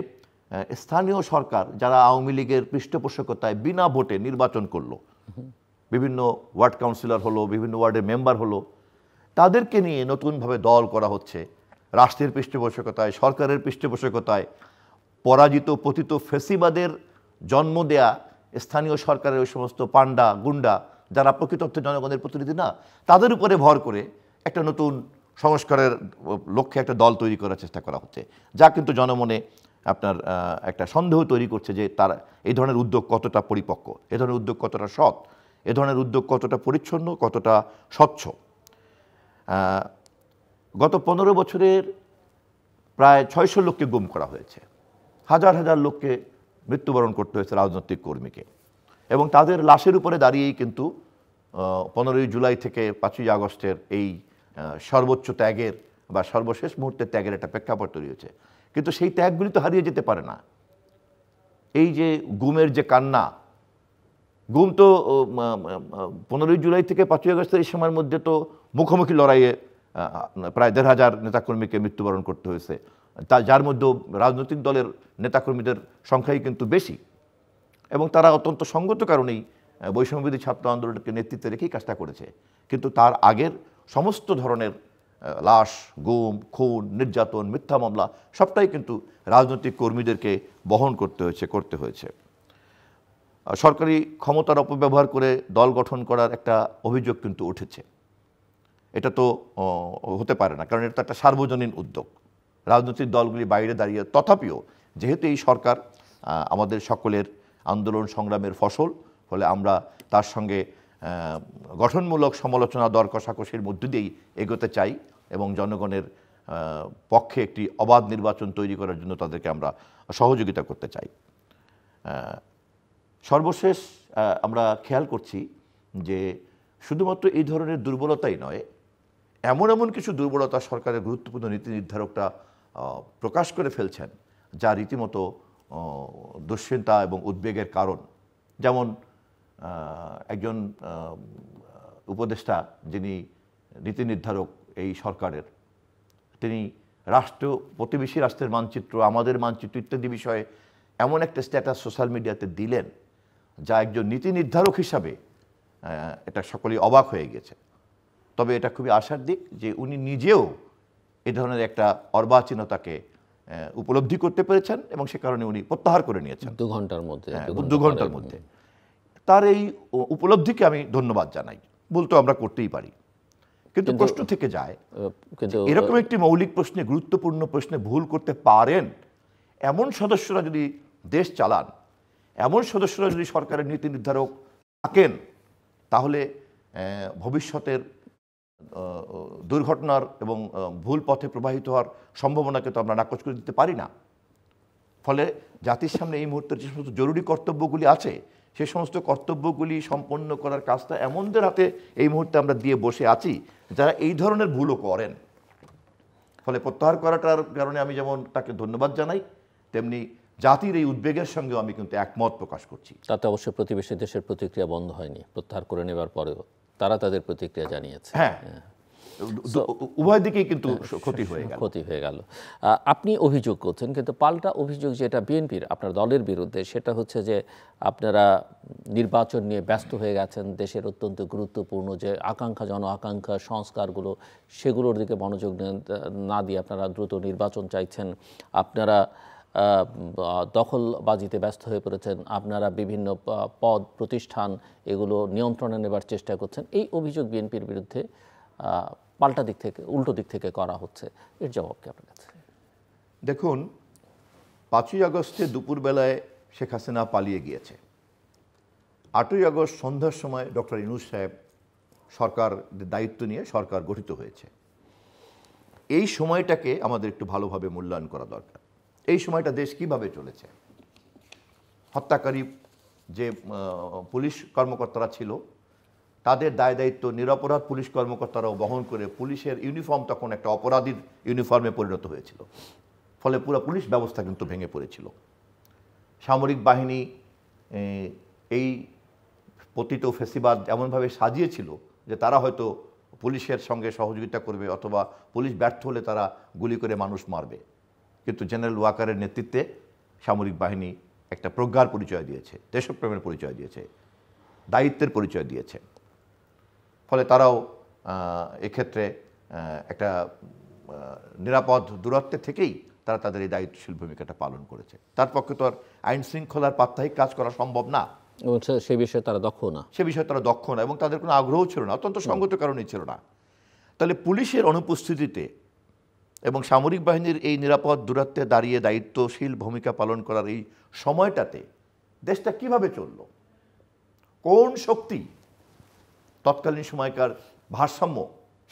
Speaker 2: স্থানীয় সরকার যারা আওয়ামী লীগের পৃষ্ঠপোষকতায় বিনা ভোটে নির্বাচন করলো, বিভিন্ন ওয়ার্ড কাউন্সিলর হলো, বিভিন্ন ওয়ার্ডের মেম্বার হলো, তাদেরকে নিয়ে নতুনভাবে দল করা হচ্ছে রাষ্ট্রের পৃষ্ঠপোষকতায়, সরকারের পৃষ্ঠপোষকতায়। পরাজিত পতিত ফেসিবাদের জন্ম দেয়া স্থানীয় সরকারের ওই সমস্ত পান্ডা গুন্ডা যারা প্রকৃত অর্থে জনগণের প্রতিনিধি না, তাদের উপরে ভর করে একটা নতুন সংস্কারের লক্ষ্যে একটা দল তৈরি করার চেষ্টা করা হচ্ছে, যা কিন্তু জনমনে আপনার একটা সন্দেহ তৈরি করছে যে তার এই ধরনের উদ্যোগ কতটা পরিপক্ক, এ ধরনের উদ্যোগ কতটা সৎ, এ ধরনের উদ্যোগ কতটা পরিচ্ছন্ন, কতটা স্বচ্ছ। গত 15 বছরের প্রায় 600 লোককে গুম করা হয়েছে, হাজার হাজার লোককে মৃত্যুবরণ করতে হয়েছে রাজনৈতিক কর্মীকে, এবং তাদের লাশের উপরে দাঁড়িয়েই কিন্তু 15ই জুলাই থেকে 5ই আগস্টের এই সর্বোচ্চ ত্যাগের বা সর্বশেষ মুহূর্তের ত্যাগের একটা প্রেক্ষাপট তৈরি হয়েছে। কিন্তু সেই ত্যাগগুলি তো হারিয়ে যেতে পারে না। এই যে গুমের যে কান্না, গুম তো 15ই জুলাই থেকে 5ই আগস্টের এই সময়ের মধ্যে তো মুখোমুখি লড়াইয়ে প্রায় 1,500 নেতাকর্মীকে মৃত্যুবরণ করতে হয়েছে, যার মধ্যে রাজনৈতিক দলের নেতাকর্মীদের সংখ্যাই কিন্তু বেশি, এবং তারা অত্যন্ত সঙ্গত কারণেই বৈষম্যবিরোধী ছাত্র আন্দোলনকে নেতৃত্বে রেখেই কাজটা করেছে। কিন্তু তার আগের সমস্ত ধরনের লাশ, গুম, খুন, নির্যাতন, মিথ্যা মামলা সবটাই কিন্তু রাজনৈতিক কর্মীদেরকে বহন করতে হয়েছে। সরকারি ক্ষমতার অপব্যবহার করে দল গঠন করার একটা অভিযোগ কিন্তু উঠেছে। এটা তো হতে পারে না, কারণ এটা একটা সার্বজনীন উদ্যোগ, রাজনৈতিক দলগুলি বাইরে দাঁড়িয়ে। তথাপিও যেহেতু এই সরকার আমাদের সকলের আন্দোলন সংগ্রামের ফসল, ফলে আমরা তার সঙ্গে গঠনমূলক সমালোচনা, দর কষাকষির মধ্য দিয়েই এগোতে চাই, এবং জনগণের পক্ষে একটি অবাধ নির্বাচন তৈরি করার জন্য তাদেরকে আমরা সহযোগিতা করতে চাই। সর্বশেষ আমরা খেয়াল করছি যে শুধুমাত্র এই ধরনের দুর্বলতাই নয়, এমন এমন কিছু দুর্বলতা সরকারের গুরুত্বপূর্ণ নীতি নির্ধারকরা প্রকাশ করে ফেলছেন, যা রীতিমতো দুশ্চিন্তা এবং উদ্বেগের কারণ। যেমন একজন উপদেষ্টা, যিনি নীতি নির্ধারক এই সরকারের, তিনি প্রতিবেশী রাষ্ট্রের মানচিত্র, আমাদের মানচিত্র ইত্যাদি বিষয়ে এমন একটা স্ট্যাটাস সোশ্যাল মিডিয়াতে দিলেন, যা একজন নীতি নির্ধারক হিসাবে এটা সকলেই অবাক হয়ে গেছে। তবে এটা খুবই আশার দিক যে উনি নিজেও এ ধরনের একটা অর্বাচীনতাকে উপলব্ধি করতে পেরেছেন, এবং সে কারণে উনি প্রত্যাহার করে নিয়েছেন
Speaker 1: 2 ঘন্টার মধ্যে।
Speaker 2: 2 ঘন্টার মধ্যে তার এই উপলব্ধিকে আমি ধন্যবাদ জানাই। ভুল তো আমরা করতেই পারি, কিন্তু প্রশ্ন থেকে যায়, কিন্তু এরকম একটি মৌলিক প্রশ্নে, গুরুত্বপূর্ণ প্রশ্নে ভুল করতে পারেন এমন সদস্যরা যদি দেশ চালান, এমন সদস্যরা যদি সরকারের নীতি নির্ধারক থাকেন, তাহলে ভবিষ্যতের দুর্ঘটনার এবং ভুল পথে প্রবাহিত হওয়ার সম্ভাবনাকে তো আমরা নাকচ করে দিতে পারি না। ফলে জাতির সামনে এই মুহূর্তের যে সমস্ত জরুরি কর্তব্যগুলি আছে, সেই সমস্ত কর্তব্যগুলি সম্পন্ন করার কাজটা এমনদের হাতে এই মুহূর্তে আমরা দিয়ে বসে আছি যারা এই ধরনের ভুলও করেন। ফলে প্রত্যাহার করাটার কারণে আমি যেমন তাকে ধন্যবাদ জানাই, তেমনি জাতির এই উদ্বেগের সঙ্গেও আমি কিন্তু একমত প্রকাশ করছি।
Speaker 1: তাতে অবশ্যই প্রতিবেশী দেশের প্রতিক্রিয়া বন্ধ হয়নি, প্রত্যাহার করে নেবার পরেও তারা তাদের প্রতিক্রিয়া জানিয়েছে।
Speaker 2: হ্যাঁ, উভয় দিকেই কিন্তু ক্ষতি হয়ে গেল।
Speaker 1: আপনি অভিযোগ করছেন, কিন্তু পাল্টা অভিযোগ যেটা বিএনপির আপনার দলের বিরুদ্ধে, সেটা হচ্ছে যে আপনারা নির্বাচন নিয়ে ব্যস্ত হয়ে গেছেন। দেশের অত্যন্ত গুরুত্বপূর্ণ যে জন আকাঙ্ক্ষা সংস্কারগুলো, সেগুলোর দিকে মনোযোগ না দিয়ে আপনারা দ্রুত নির্বাচন চাইছেন। আপনারা দখলবাজিতে ব্যস্ত হয়ে পড়েছেন। আপনারা বিভিন্ন পদ প্রতিষ্ঠান এগুলো নিয়ন্ত্রণে নেবার চেষ্টা করছেন। এই অভিযোগ বিএনপির বিরুদ্ধে পাল্টা দিক থেকে, উল্টো দিক থেকে করা হচ্ছে। এর জবাব কি আপনার কাছে?
Speaker 2: দেখুন, 5ই আগস্টে দুপুরবেলায় শেখ হাসিনা পালিয়ে গিয়েছে। 8ই আগস্ট সন্ধ্যার সময় ডক্টর ইউনূস সাহেব সরকার দায়িত্ব নিয়ে সরকার গঠিত হয়েছে। এই সময়টাকে আমাদের একটু ভালোভাবে মূল্যায়ন করা দরকার। এই সময়টা দেশ কিভাবে চলেছে, হত্যাকারী যে পুলিশ কর্মকর্তারা ছিল তাদের দায় দায়িত্ব নিরপরাধ পুলিশ কর্মকর্তারাও বহন করে পুলিশের ইউনিফর্ম তখন একটা অপরাধীর ইউনিফর্মে পরিণত হয়েছিল। ফলে পুরো পুলিশ ব্যবস্থা কিন্তু ভেঙে পড়েছিল। সামরিক বাহিনী এই পতিত ফেসিবাদ এমনভাবে সাজিয়েছিল যে তারা হয়তো পুলিশের সঙ্গে সহযোগিতা করবে, অথবা পুলিশ ব্যর্থ হলে তারা গুলি করে মানুষ মারবে। কিন্তু জেনারেল ওয়াকারের নেতৃত্বে সামরিক বাহিনী একটা প্রজ্ঞার পরিচয় দিয়েছে, দেশপ্রেমের পরিচয় দিয়েছে, দায়িত্বের পরিচয় দিয়েছে। ফলে তারাও এক্ষেত্রে একটা নিরাপদ দূরত্বে থেকেই তারা তাদের এই দায়িত্বশীল ভূমিকাটা পালন করেছে। তার পক্ষে তো আর আইন শৃঙ্খলার প্রাত্যহিক কাজ করা সম্ভব না,
Speaker 1: সেই বিষয়ে তারা দক্ষ না,
Speaker 2: এবং তাদের কোনো আগ্রহ ছিল না, অত্যন্ত সঙ্গত কারণেই ছিল না। তাহলে পুলিশের অনুপস্থিতিতে এবং সামরিক বাহিনীর এই নিরাপদ দূরত্বে দাঁড়িয়ে দায়িত্বশীল ভূমিকা পালন করার এই সময়টাতে দেশটা কিভাবে চলল, কোন শক্তি তৎকালীন সময়কার ভারসাম্য,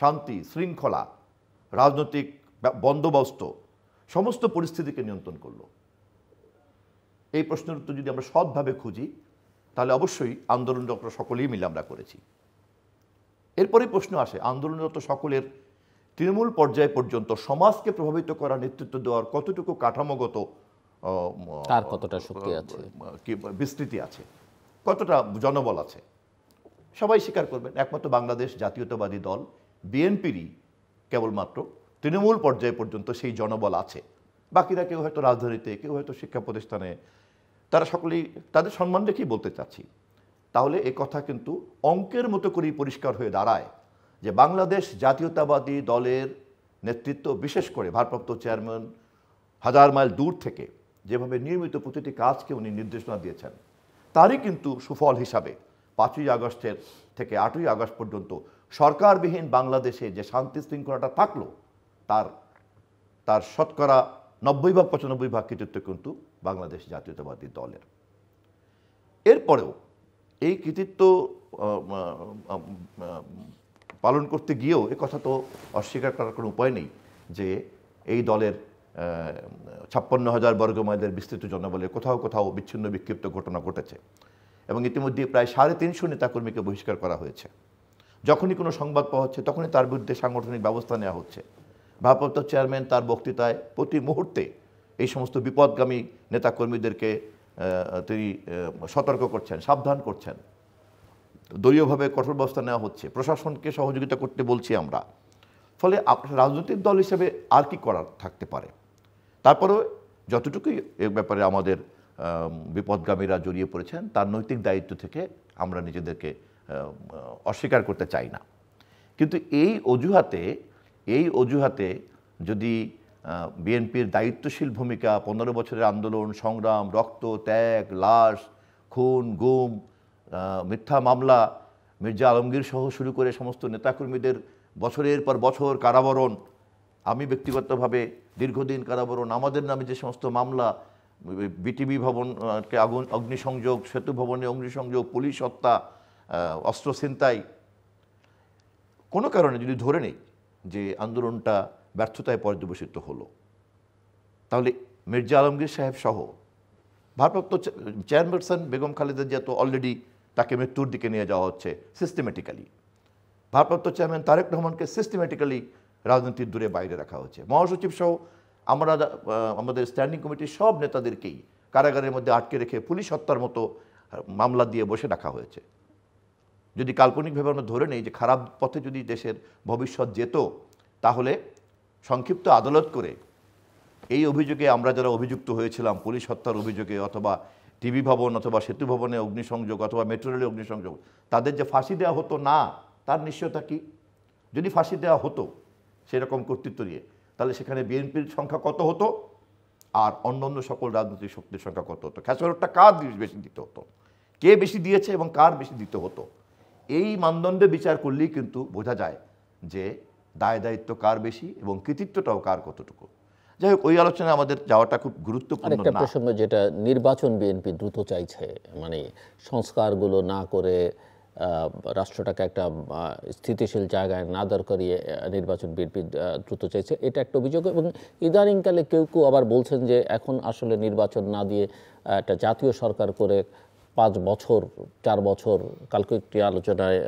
Speaker 2: শান্তি, শৃঙ্খলা, রাজনৈতিক বন্দোবস্ত সমস্ত পরিস্থিতিকে নিয়ন্ত্রণ করলো? এই প্রশ্নের উত্তর যদি আমরা সৎভাবে খুঁজি তাহলে অবশ্যই আন্দোলনরত সকলেই মিলে আমরা করেছি। এরপরেই প্রশ্ন আসে, আন্দোলনরত সকলের তৃণমূল পর্যায় পর্যন্ত সমাজকে প্রভাবিত করা, নেতৃত্ব দেওয়ার কতটুকু কাঠামোগত
Speaker 1: কতটা শক্তি আছে,
Speaker 2: বিস্তৃতি আছে, কতটা জনবল আছে? সবাই স্বীকার করবেন একমাত্র বাংলাদেশ জাতীয়তাবাদী দল বিএনপিরই কেবলমাত্র তৃণমূল পর্যায় পর্যন্ত সেই জনবল আছে। বাকিরা কেউ হয়তো রাজধানীতে, কেউ হয়তো শিক্ষা প্রতিষ্ঠানে, তারা সকলেই তাদের সম্মান রেখেই বলতে চাচ্ছি। তাহলে এ কথা কিন্তু অঙ্কের মতো করেই পরিষ্কার হয়ে দাঁড়ায় যে বাংলাদেশ জাতীয়তাবাদী দলের নেতৃত্ব, বিশেষ করে ভারপ্রাপ্ত চেয়ারম্যান হাজার মাইল দূর থেকে যেভাবে নিয়মিত প্রতিটি কাজকে উনি নির্দেশনা দিয়েছেন, তারই কিন্তু সুফল হিসাবে 5ই আগস্টের থেকে 8ই আগস্ট পর্যন্ত সরকারবিহীন বাংলাদেশে যে শান্তি শৃঙ্খলাটা থাকলো, তার শতকরা 90-95 কৃতিত্ব কিন্তু বাংলাদেশ জাতীয়তাবাদী দলের। এরপরেও এই কৃতিত্ব পালন করতে গিয়েও এ কথা তো অস্বীকার করার কোনো উপায় নেই যে এই দলের 56,000 বর্গ মাইলের বিস্তৃত জনবলে কোথাও কোথাও বিচ্ছিন্ন বিক্ষিপ্ত ঘটনা ঘটেছে এবং ইতিমধ্যে প্রায় 350 নেতাকর্মীকে বহিষ্কার করা হয়েছে। যখনই কোনো সংবাদ পাওয়া হচ্ছে তখনই তার বিরুদ্ধে সাংগঠনিক ব্যবস্থা নেওয়া হচ্ছে। ভারপ্রাপ্ত চেয়ারম্যান তার বক্তৃতায় প্রতি মুহূর্তে এই সমস্ত বিপদগামী নেতাকর্মীদেরকে তিনি সতর্ক করছেন, সাবধান করছেন। দলীয়ভাবে কঠোর ব্যবস্থা নেওয়া হচ্ছে, প্রশাসনকে সহযোগিতা করতে বলছি আমরা। ফলে রাজনৈতিক দল হিসেবে আর কি করার থাকতে পারে? তারপরেও যতটুকুই এ ব্যাপারে আমাদের বিপদগামীরা জড়িয়ে পড়েছেন তার নৈতিক দায়িত্ব থেকে আমরা নিজেদেরকে অস্বীকার করতে চাই না। কিন্তু এই অজুহাতে যদি বিএনপির দায়িত্বশীল ভূমিকা, 15 বছরের আন্দোলন সংগ্রাম, রক্ত, ত্যাগ, লাশ, খুন, গুম, মিথ্যা মামলা, মির্জা আলমগীর সহ শুরু করে সমস্ত নেতাকর্মীদের বছরের পর বছর কারাবরণ, আমি ব্যক্তিগতভাবে দীর্ঘদিন কারাবরণ, আমাদের নামে যে সমস্ত মামলা, বিটিভি ভবনকে অগ্নিসংযোগ, সেতু ভবনে অগ্নিসংযোগ, পুলিশ হত্যা, অস্ত্র ছিনতাই, কোনো কারণে যদি ধরে নেই যে আন্দোলনটা ব্যর্থতায় পর্যবসিত হলো, তাহলে মির্জা আলমগীর সাহেব সহ ভারপ্রাপ্ত চেয়ারপারসন বেগম খালেদা জিয়া তো অলরেডি তাকে মৃত্যুর দিকে নিয়ে যাওয়া হচ্ছে সিস্টেমেটিক্যালি। ভারপ্রাপ্ত চেয়ারম্যান তারেক রহমানকে সিস্টেমেটিক্যালি রাজনীতির দূরে বাইরে রাখা হচ্ছে। মহাসচিব সহ আমরা আমাদের স্ট্যান্ডিং কমিটির সব নেতাদেরকেই কারাগারের মধ্যে আটকে রেখে পুলিশ হত্যার মতো মামলা দিয়ে বসে রাখা হয়েছে। যদি কাল্পনিকভাবে আমরা ধরে নেই যে খারাপ পথে যদি দেশের ভবিষ্যৎ যেত, তাহলে সংক্ষিপ্ত আদালত করে এই অভিযোগে আমরা যারা অভিযুক্ত হয়েছিলাম পুলিশ হত্যার অভিযোগে, অথবা টিভি ভবন অথবা সেতু ভবনে অগ্নিসংযোগ অথবা মেট্রো রেলে অগ্নিসংযোগ, তাদের যে ফাঁসি দেওয়া হতো না, তার নিশ্চয়তা কি? যদি ফাঁসি দেওয়া হতো সেরকম কর্তৃত্ব দিয়ে, তাহলে সেখানে বিএনপির সংখ্যা কত হতো আর অন্যান্য সকল রাজনৈতিক শক্তির সংখ্যা কত হতো? খেসারতটা কার বেশি দিতে হতো, কে বেশি দিয়েছে এবং কার বেশি দিতে হতো? এই মানদণ্ডে বিচার করলেই কিন্তু বোঝা যায় যে দায় দায়িত্ব কার বেশি এবং কৃতিত্বটাও কার কতটুকু। যাই হোক, ওই আলোচনায় আমাদের যাওয়াটা খুব গুরুত্বপূর্ণ
Speaker 1: আরেকটা
Speaker 2: না।
Speaker 1: প্রসঙ্গ, যেটা নির্বাচন বিএনপি দ্রুত চাইছে, মানে সংস্কারগুলো না করে রাষ্ট্রটাকে একটা স্থিতিশীল জায়গায় না দাঁড় করিয়ে নির্বাচন বিএনপি দ্রুত চাইছে, এটা একটা অভিযোগ। এবং ইদানিংকালে কেউ কেউ আবার বলছেন যে এখন আসলে নির্বাচন না দিয়ে একটা জাতীয় সরকার করে 5 বছর 4 বছর, কালকে একটি আলোচনায়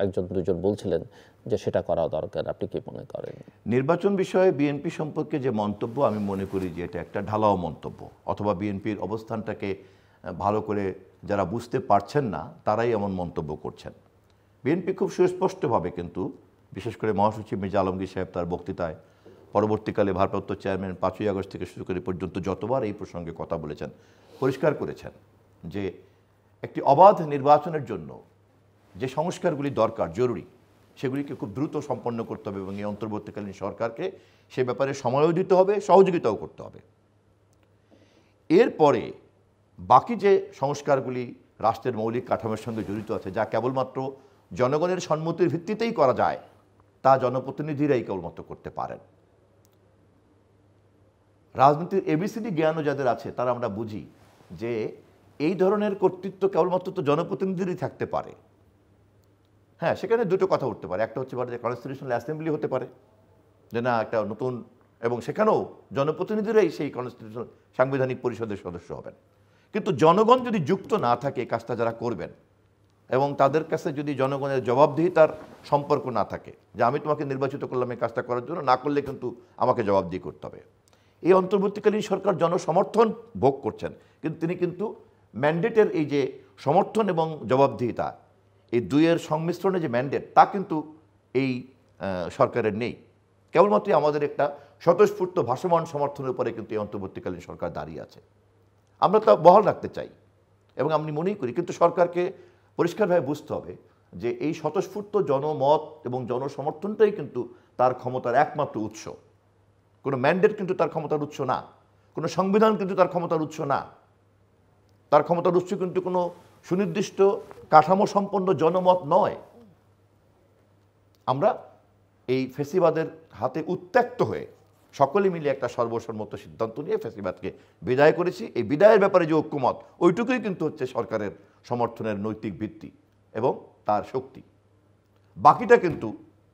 Speaker 1: একজন দুজন বলছিলেন যে সেটা করা দরকার। আপনি কি মনে করেন?
Speaker 2: নির্বাচন বিষয়ে বিএনপি সম্পর্কে যে মন্তব্য, আমি মনে করি যে এটা একটা ঢালাও মন্তব্য, অথবা বিএনপির অবস্থানটাকে ভালো করে যারা বুঝতে পারছেন না তারাই এমন মন্তব্য করছেন। বিএনপি খুব সুস্পষ্টভাবে কিন্তু, বিশেষ করে মহাসচিব মির্জা আলমগীর সাহেব তার বক্তৃতায়, পরবর্তীকালে ভারপ্রাপ্ত চেয়ারম্যান 5ই আগস্ট থেকে শুরু করে পর্যন্ত যতবার এই প্রসঙ্গে কথা বলেছেন, পরিষ্কার করেছেন যে একটি অবাধ নির্বাচনের জন্য যে সংস্কারগুলি দরকার, জরুরি, সেগুলিকে খুব দ্রুত সম্পন্ন করতে হবে এবং এই অন্তর্বর্তীকালীন সরকারকে সে ব্যাপারে সময়ও দিতে হবে, সহযোগিতাও করতে হবে। এরপরে বাকি যে সংস্কারগুলি রাষ্ট্রের মৌলিক কাঠামোর সঙ্গে জড়িত আছে, যা কেবলমাত্র জনগণের সম্মতির ভিত্তিতেই করা যায়, তা জনপ্রতিনিধিরাই কেবলমাত্র করতে পারেন। রাজনীতির এবিসিডি জ্ঞানও যাদের আছে তারা আমরা বুঝি যে এই ধরনের কর্তৃত্ব কেবলমাত্র তো জনপ্রতিনিধিরই থাকতে পারে। হ্যাঁ, সেখানে দুটো কথা উঠতে পারে। একটা হচ্ছে যে কনস্টিটিউশনাল অ্যাসেম্বলি হতে পারে, যে না একটা নতুন, এবং সেখানেও জনপ্রতিনিধিরাই সেই কনস্টিটিউশনাল সাংবিধানিক পরিষদের সদস্য হবেন। কিন্তু জনগণ যদি যুক্ত না থাকে এই কাজটা যারা করবেন, এবং তাদের কাছে যদি জনগণের জবাবদিহিতার সম্পর্ক না থাকে, যে আমি তোমাকে নির্বাচিত করলাম এই কাজটা করার জন্য, না করলে কিন্তু আমাকে জবাবদিহি করতে হবে। এই অন্তর্বর্তীকালীন সরকার জনসমর্থন ভোগ করছেন, কিন্তু তিনি কিন্তু ম্যান্ডেটের এই যে সমর্থন এবং জবাবদিহিতা, এই দুইয়ের সংমিশ্রণে যে ম্যান্ডেট, তা কিন্তু এই সরকারের নেই। কেবলমাত্রই আমাদের একটা স্বতঃস্ফূর্ত ভাসমান সমর্থনের উপরে কিন্তু এই অন্তর্বর্তীকালীন সরকার দাঁড়িয়ে আছে। আমরা তা বহাল রাখতে চাই এবং আমি মনেই করি, কিন্তু সরকারকে পরিষ্কারভাবে বুঝতে হবে যে এই স্বতঃস্ফূর্ত জনমত এবং জনসমর্থনটাই কিন্তু তার ক্ষমতার একমাত্র উৎস। কোনো ম্যান্ডেট কিন্তু তার ক্ষমতার উৎস না, কোনো সংবিধান কিন্তু তার ক্ষমতার উৎস না। তার ক্ষমতার উৎস কিন্তু কোনো সুনির্দিষ্ট কাঠামো সম্পন্ন জনমত নয়। আমরা এই ফ্যাসিবাদের হাতে উত্ত্যক্ত হয়ে সকলে মিলে একটা সর্বসম্মত সিদ্ধান্ত নিয়ে ফ্যাসিবাদকে বিদায় করেছি। এই বিদায়ের ব্যাপারে যে ঐক্যমত, ওইটুকুই কিন্তু হচ্ছে সরকারের সমর্থনের নৈতিক ভিত্তি এবং তার শক্তি। বাকিটা কিন্তু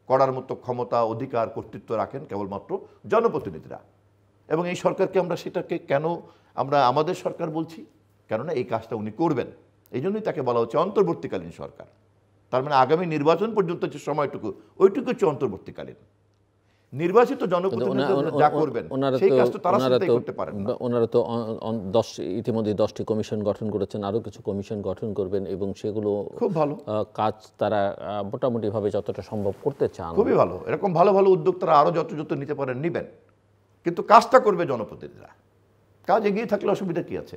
Speaker 2: করার মতো ক্ষমতা, অধিকার, কর্তৃত্ব রাখেন কেবলমাত্র জনপ্রতিনিধিরা। এবং এই সরকারকে আমরা সেটাকে কেন আমরা আমাদের সরকার বলছি, কেননা এই কাজটা উনি করবেন, এই জন্যই তাকে বলা হচ্ছে অন্তর্বর্তীকালীন সরকার। তার মানে আগামী নির্বাচন পর্যন্ত যে সময়টুকু, ওইটুকু হচ্ছে অন্তর্বর্তীকালীন। নির্বাচিত জনপ্রতিনিধিরা যা করবেন সেই কাজ তো তারা সেটাই করতে পারেন না।
Speaker 1: ওনারা তো ইতিমধ্যে 10টি কমিশন গঠন করেছেন, আরও কিছু কমিশন গঠন করবেন এবং সেগুলো
Speaker 2: খুব ভালো
Speaker 1: কাজ তারা মোটামুটিভাবে যতটা সম্ভব করতে চান।
Speaker 2: খুবই ভালো। এরকম ভালো ভালো উদ্যোগ তারা আরও যত নিতে পারেন নিবেন, কিন্তু কাজটা করবে জনপ্রতিনিধিরা। কাজ এগিয়ে থাকলে অসুবিধা কি আছে?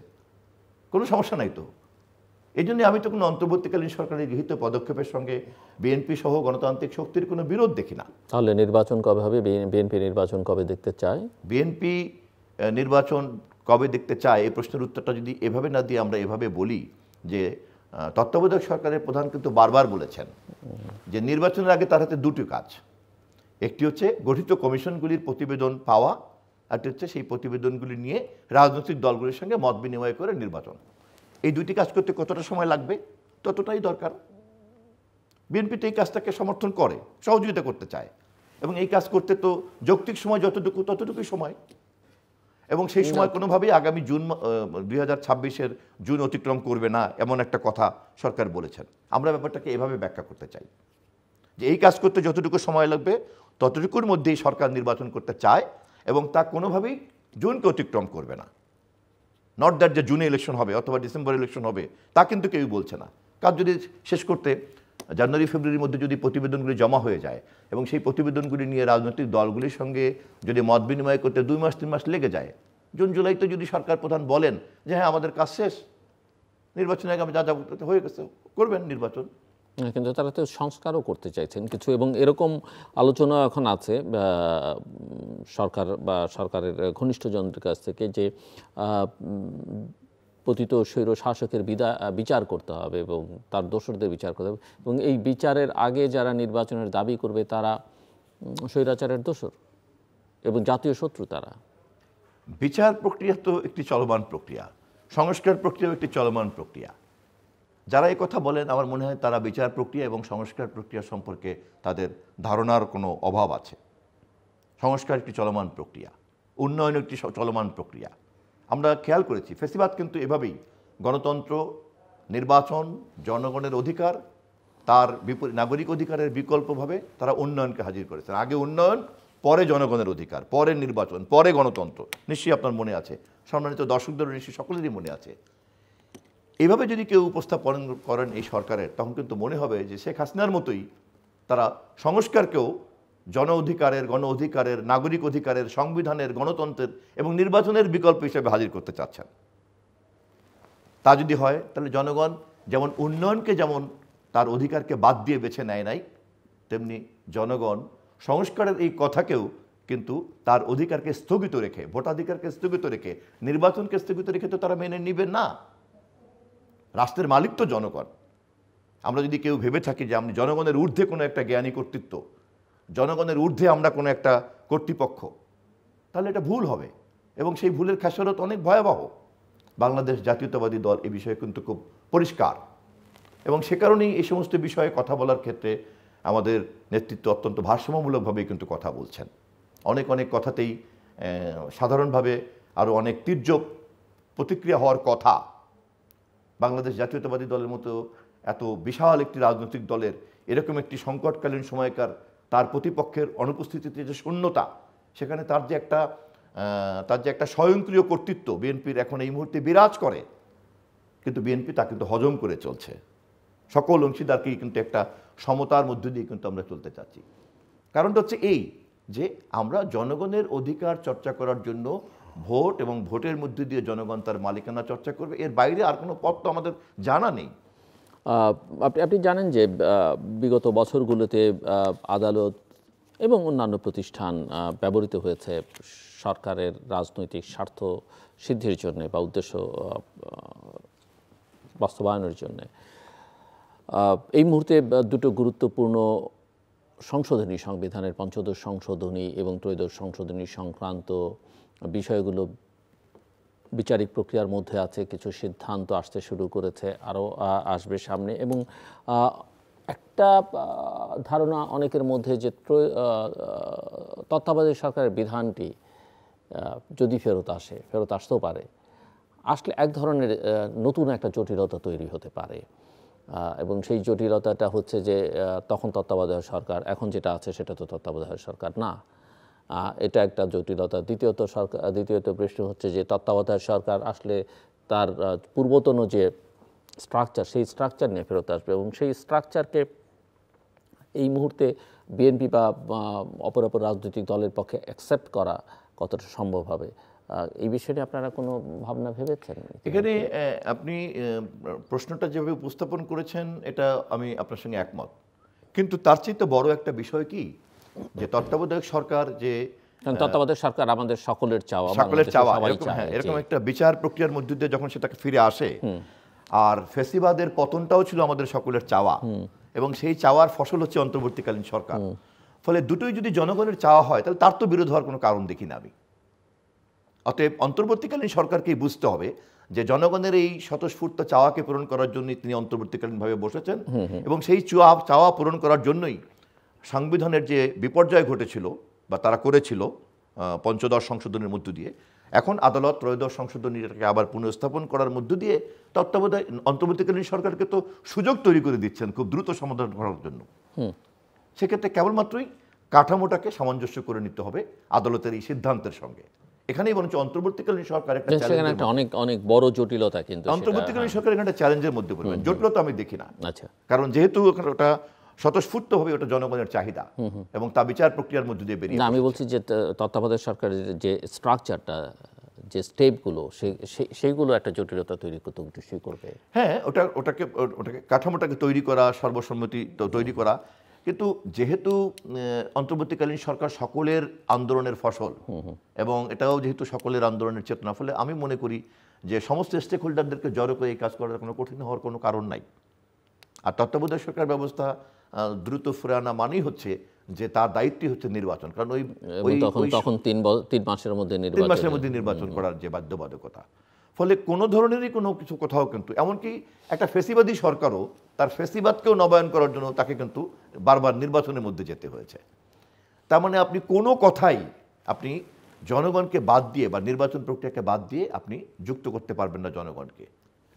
Speaker 2: কোনো সমস্যা নাই তো। এই জন্যই আমি তো কোনো অন্তর্বর্তীকালীন সরকারের গৃহীত পদক্ষেপের সঙ্গে বিএনপি সহ গণতান্ত্রিক শক্তির কোনো বিরোধ দেখি না।
Speaker 1: তাহলে নির্বাচন কবে হবে? বিএনপি নির্বাচন কবে দেখতে চায়?
Speaker 2: বিএনপি নির্বাচন কবে দেখতে চায়, এই প্রশ্নের উত্তরটা যদি এভাবে না দিয়ে আমরা এভাবে বলি যে তত্ত্বাবধায়ক সরকারের প্রধান কিন্তু বারবার বলেছেন যে নির্বাচনের আগে তার হাতে দুটি কাজ। একটি হচ্ছে গঠিত কমিশনগুলির প্রতিবেদন পাওয়া, আরটি হচ্ছে সেই প্রতিবেদনগুলি নিয়ে রাজনৈতিক দলগুলির সঙ্গে মত বিনিময় করে নির্বাচন। এই দুইটি কাজ করতে কতটা সময় লাগবে, ততটাই দরকার। বিএনপি তো এই কাজটাকে সমর্থন করে, সহযোগিতা করতে চায়, এবং এই কাজ করতে তো যৌক্তিক সময় যতটুকু ততটুকুই সময়। এবং সেই সময় কোনোভাবেই আগামী 2026-এর জুন অতিক্রম করবে না, এমন একটা কথা সরকার বলেছেন। আমরা ব্যাপারটাকে এভাবে ব্যাখ্যা করতে চাই যে এই কাজ করতে যতটুকু সময় লাগবে ততটুকুর মধ্যেই সরকার নির্বাচন করতে চায়, এবং তা কোনোভাবেই জুনকে অতিক্রম করবে না। নট দ্যাট যে জুনে ইলেকশন হবে অথবা ডিসেম্বর ইলেকশন হবে, তা কিন্তু কেউ বলছে না। কাজ যদি শেষ করতে জানুয়ারি ফেব্রুয়ারির মধ্যে যদি প্রতিবেদনগুলি জমা হয়ে যায় এবং সেই প্রতিবেদনগুলি নিয়ে রাজনৈতিক দলগুলির সঙ্গে যদি মত বিনিময় করতে 2 মাস 3 মাস লেগে যায়, জুন জুলাইতে যদি সরকার প্রধান বলেন যে হ্যাঁ আমাদের কাজ শেষ, নির্বাচনের আগে আমি যা যা হয়ে গেছে করবেন নির্বাচন।
Speaker 1: কিন্তু তারা তো সংস্কারও করতে চাইছেন কিছু, এবং এরকম আলোচনা এখন আছে সরকার বা সরকারের ঘনিষ্ঠজনদের কাছ থেকে যে পতিত স্বৈর শাসকের বিচার করতে হবে এবং তার দোসরদের বিচার করতে হবে, এবং এই বিচারের আগে যারা নির্বাচনের দাবি করবে তারা স্বৈরাচারের দোসর এবং জাতীয় শত্রু। তারা
Speaker 2: বিচার প্রক্রিয়া তো একটি চলমান প্রক্রিয়া, সংস্কার প্রক্রিয়াও একটি চলমান প্রক্রিয়া। যারা এই কথা বলেন আমার মনে হয় তারা বিচার প্রক্রিয়া এবং সংস্কার প্রক্রিয়া সম্পর্কে তাদের ধারণার কোনো অভাব আছে। সংস্কার একটি চলমান প্রক্রিয়া, উন্নয়ন একটি চলমান প্রক্রিয়া। আমরা খেয়াল করেছি ফেসিবাদ কিন্তু এভাবেই গণতন্ত্র, নির্বাচন, জনগণের অধিকার, তার নাগরিক অধিকারের বিকল্পভাবে তারা উন্নয়নকে হাজির করেছেন। আগে উন্নয়ন, পরে জনগণের অধিকার, পরে নির্বাচন, পরে গণতন্ত্র। নিশ্চয়ই আপনার মনে আছে, সম্মানিত দর্শকদের নিশ্চয়ই সকলেরই মনে আছে। এইভাবে যদি কেউ উপস্থাপন করেন এই সরকারের, তখন কিন্তু মনে হবে যে শেখ হাসিনার মতোই তারা সংস্কারকেও জন অধিকারের, গণ অধিকারের, নাগরিক অধিকারের, সংবিধানের, গণতন্ত্রের এবং নির্বাচনের বিকল্প হিসেবে হাজির করতে চাচ্ছেন। তা যদি হয় তাহলে জনগণ যেমন উন্নয়নকে যেমন তার অধিকারকে বাদ দিয়ে বেছে নেয় নাই, তেমনি জনগণ সংস্কারের এই কথাকেও কিন্তু তার অধিকারকে স্থগিত রেখে, ভোটাধিকারকে স্থগিত রেখে, নির্বাচনকে স্থগিত রেখে তো তারা মেনে নিবে না। রাষ্ট্রের মালিক তো জনগণ। আমরা যদি কেউ ভেবে থাকি যে আমরা জনগণের ঊর্ধ্বে কোনো একটা জ্ঞানী কর্তৃত্ব, জনগণের ঊর্ধ্বে আমরা কোনো একটা কর্তৃপক্ষ, তাহলে এটা ভুল হবে এবং সেই ভুলের খেসারত অনেক ভয়াবহ। বাংলাদেশ জাতীয়তাবাদী দল এই বিষয়ে কিন্তু খুব পরিষ্কার এবং সে কারণেই এই সমস্ত বিষয়ে কথা বলার ক্ষেত্রে আমাদের নেতৃত্ব অত্যন্ত ভারসাম্যমূলকভাবেই কিন্তু কথা বলছেন। অনেক অনেক কথাতেই সাধারণভাবে আরও অনেক তীর্যক প্রতিক্রিয়া হওয়ার কথা। বাংলাদেশ জাতীয়তাবাদী দলের মতো এত বিশাল একটি রাজনৈতিক দলের এরকম একটি সংকটকালীন সময়কার তার প্রতিপক্ষের অনুপস্থিতিতে যে শূন্যতা, সেখানে তার যে একটা স্বয়ংক্রিয় কর্তৃত্ব বিএনপির এখন এই মুহূর্তে বিরাজ করে, কিন্তু বিএনপি তা কিন্তু হজম করে চলছে। সকল অংশীদারকেই কিন্তু একটা সমতার মধ্য দিয়ে কিন্তু আমরা চলতে চাচ্ছি। কারণটা হচ্ছে এই যে আমরা জনগণের অধিকার চর্চা করার জন্য ভোট এবং ভোটের মধ্যে দিয়ে জনগণ তার মালিকানা চর্চা করবে, এর বাইরে আর কোনো পথ তো আমাদের জানা নেই।
Speaker 1: আপনি জানেন যে বিগত বছরগুলোতে আদালত এবং অন্যান্য প্রতিষ্ঠান ব্যবহৃত হয়েছে সরকারের রাজনৈতিক স্বার্থ সিদ্ধির জন্য বা উদ্দেশ্য বাস্তবায়নের জন্য। এই মুহূর্তে দুটো গুরুত্বপূর্ণ সংশোধনী, সংবিধানের পঞ্চদশ সংশোধনী এবং ত্রয়োদশ সংশোধনী সংক্রান্ত বিষয়গুলো বিচারিক প্রক্রিয়ার মধ্যে আছে। কিছু সিদ্ধান্ত আসতে শুরু করেছে, আরও আসবে সামনে। এবং একটা ধারণা অনেকের মধ্যে যে তত্ত্বাবধায়ক সরকারের বিধানটি যদি ফেরত আসতেও পারে, আসলে এক ধরনের নতুন একটা জটিলতা তৈরি হতে পারে। এবং সেই জটিলতাটা হচ্ছে যে তখন তত্ত্বাবধায়ক সরকার, এখন যেটা আছে সেটা তো তত্ত্বাবধায়ক সরকার না। এটা একটা জটিলতা। দ্বিতীয়ত প্রশ্ন হচ্ছে যে তত্ত্বাবধায়ক সরকার আসলে তার পূর্বতন যে স্ট্রাকচার, সেই স্ট্রাকচার নিয়ে ফেরত আসবে এবং সেই স্ট্রাকচারকে এই মুহূর্তে বিএনপি বা অপর রাজনৈতিক দলের পক্ষে অ্যাকসেপ্ট করা কতটা সম্ভব হবে, এই বিষয়ে আপনারা কোনো ভাবনা ভেবেছেন?
Speaker 2: এখানে আপনি প্রশ্নটা যেভাবে উপস্থাপন করেছেন এটা আমি আপনার সঙ্গে একমত, কিন্তু তার চেয়ে বড় একটা বিষয় কি যে তত্ত্বাবধায়ক সরকার যে
Speaker 1: তত্ত্বাবধায়ক সরকার আমাদের সকলের চাওয়া,
Speaker 2: এরকম একটা বিচার প্রক্রিয়ার মধ্যে দিয়ে যখন সেটাকে ফিরে আসে, আর ফেসিবাদের পতনটাও ছিল আমাদের সকলের চাওয়া এবং সেই চাওয়ার ফসল হচ্ছে অন্তর্বর্তীকালীন সরকার। ফলে দুটোই যদি জনগণের চাওয়া হয় তাহলে তার তো বিরোধ হওয়ার কোনো কারণ দেখি না আমি। অতএব অন্তর্বর্তীকালীন সরকারকেই বুঝতে হবে যে জনগণের এই স্বতঃস্ফূর্ত চাওয়াকে পূরণ করার জন্যই তিনি অন্তর্বর্তীকালীনভাবে বসেছেন এবং সেই চাওয়া পূরণ করার জন্যই সংবিধানের যে বিপর্যয় ঘটেছিল বা তারা করেছিল পঞ্চদশ সংশোধনের মধ্য দিয়ে, এখন আদালত ত্রয়োদশ সংশোধনীটাকে আবার পুনঃস্থাপন করার মধ্য দিয়ে তত্ত্বাবধায়ক অন্তর্বর্তীকালীন সরকারকে তো সুযোগ তৈরি করে দিচ্ছেন খুব দ্রুত সমাধান করার জন্য। সেক্ষেত্রে কেবলমাত্রই কাঠামোটাকে সামঞ্জস্য করে নিতে হবে আদালতের এই সিদ্ধান্তের সঙ্গে। এখানেই বরঞ্চ অন্তর্বর্তীকালীন সরকার একটা
Speaker 1: সেখানে একটা অনেক অনেক বড় জটিলতা, কিন্তু
Speaker 2: অন্তর্বর্তীকালীন সরকার এখানে একটা চ্যালেঞ্জের মধ্যে পড়বেন। জটিলতা আমি দেখি না।
Speaker 1: আচ্ছা,
Speaker 2: কারণ যেহেতু ওটা স্বতঃস্ফূর্তভাবে ওটা জনগণের চাহিদা এবং তা বিচার প্রক্রিয়ার মধ্যে দিয়ে বেরিয়ে
Speaker 1: না, আমি বলছি যে তত্ত্বাবধায়ক সরকারের যে স্ট্রাকচারটা, যে স্টেপগুলো, সেইগুলো একটা জটিলতা তৈরি করতে শুরু করবে।
Speaker 2: হ্যাঁ, ওটাকে কাঠামোটাকে তৈরি করা, সর্বসম্মতি তৈরি করা। কিন্তু যেহেতু অন্তর্বর্তীকালীন সরকার সকলের আন্দোলনের ফসল এবং এটাও যেহেতু সকলের আন্দোলনের চেতনা, ফলে আমি মনে করি যে সমস্ত স্টেক হোল্ডারদেরকে জড়ো করে এই কাজ করার কোনো কঠিন হওয়ার কোনো কারণ নাই। আর তত্ত্বাবধায়ক সরকার ব্যবস্থা দ্রুত ফিরে আনা মানেই হচ্ছে যে তার দায়িত্বই হচ্ছে নির্বাচন। কারণ
Speaker 1: তখন 3 মাসের মধ্যে
Speaker 2: 3 মাসের মধ্যে নির্বাচন করার যে বাধ্যবাধকতা, ফলে কোনো ধরনেরই কোনো কিছু কোথাও কিন্তু, এমনকি একটা ফেসিবাদী সরকারও তার ফেসিবাদকেও নবায়ন করার জন্য তাকে কিন্তু বারবার নির্বাচনের মধ্যে যেতে হয়েছে। তার মানে আপনি কোনো কথাই আপনি জনগণকে বাদ দিয়ে বা নির্বাচন প্রক্রিয়াকে বাদ দিয়ে আপনি যুক্ত করতে পারবেন না জনগণকে।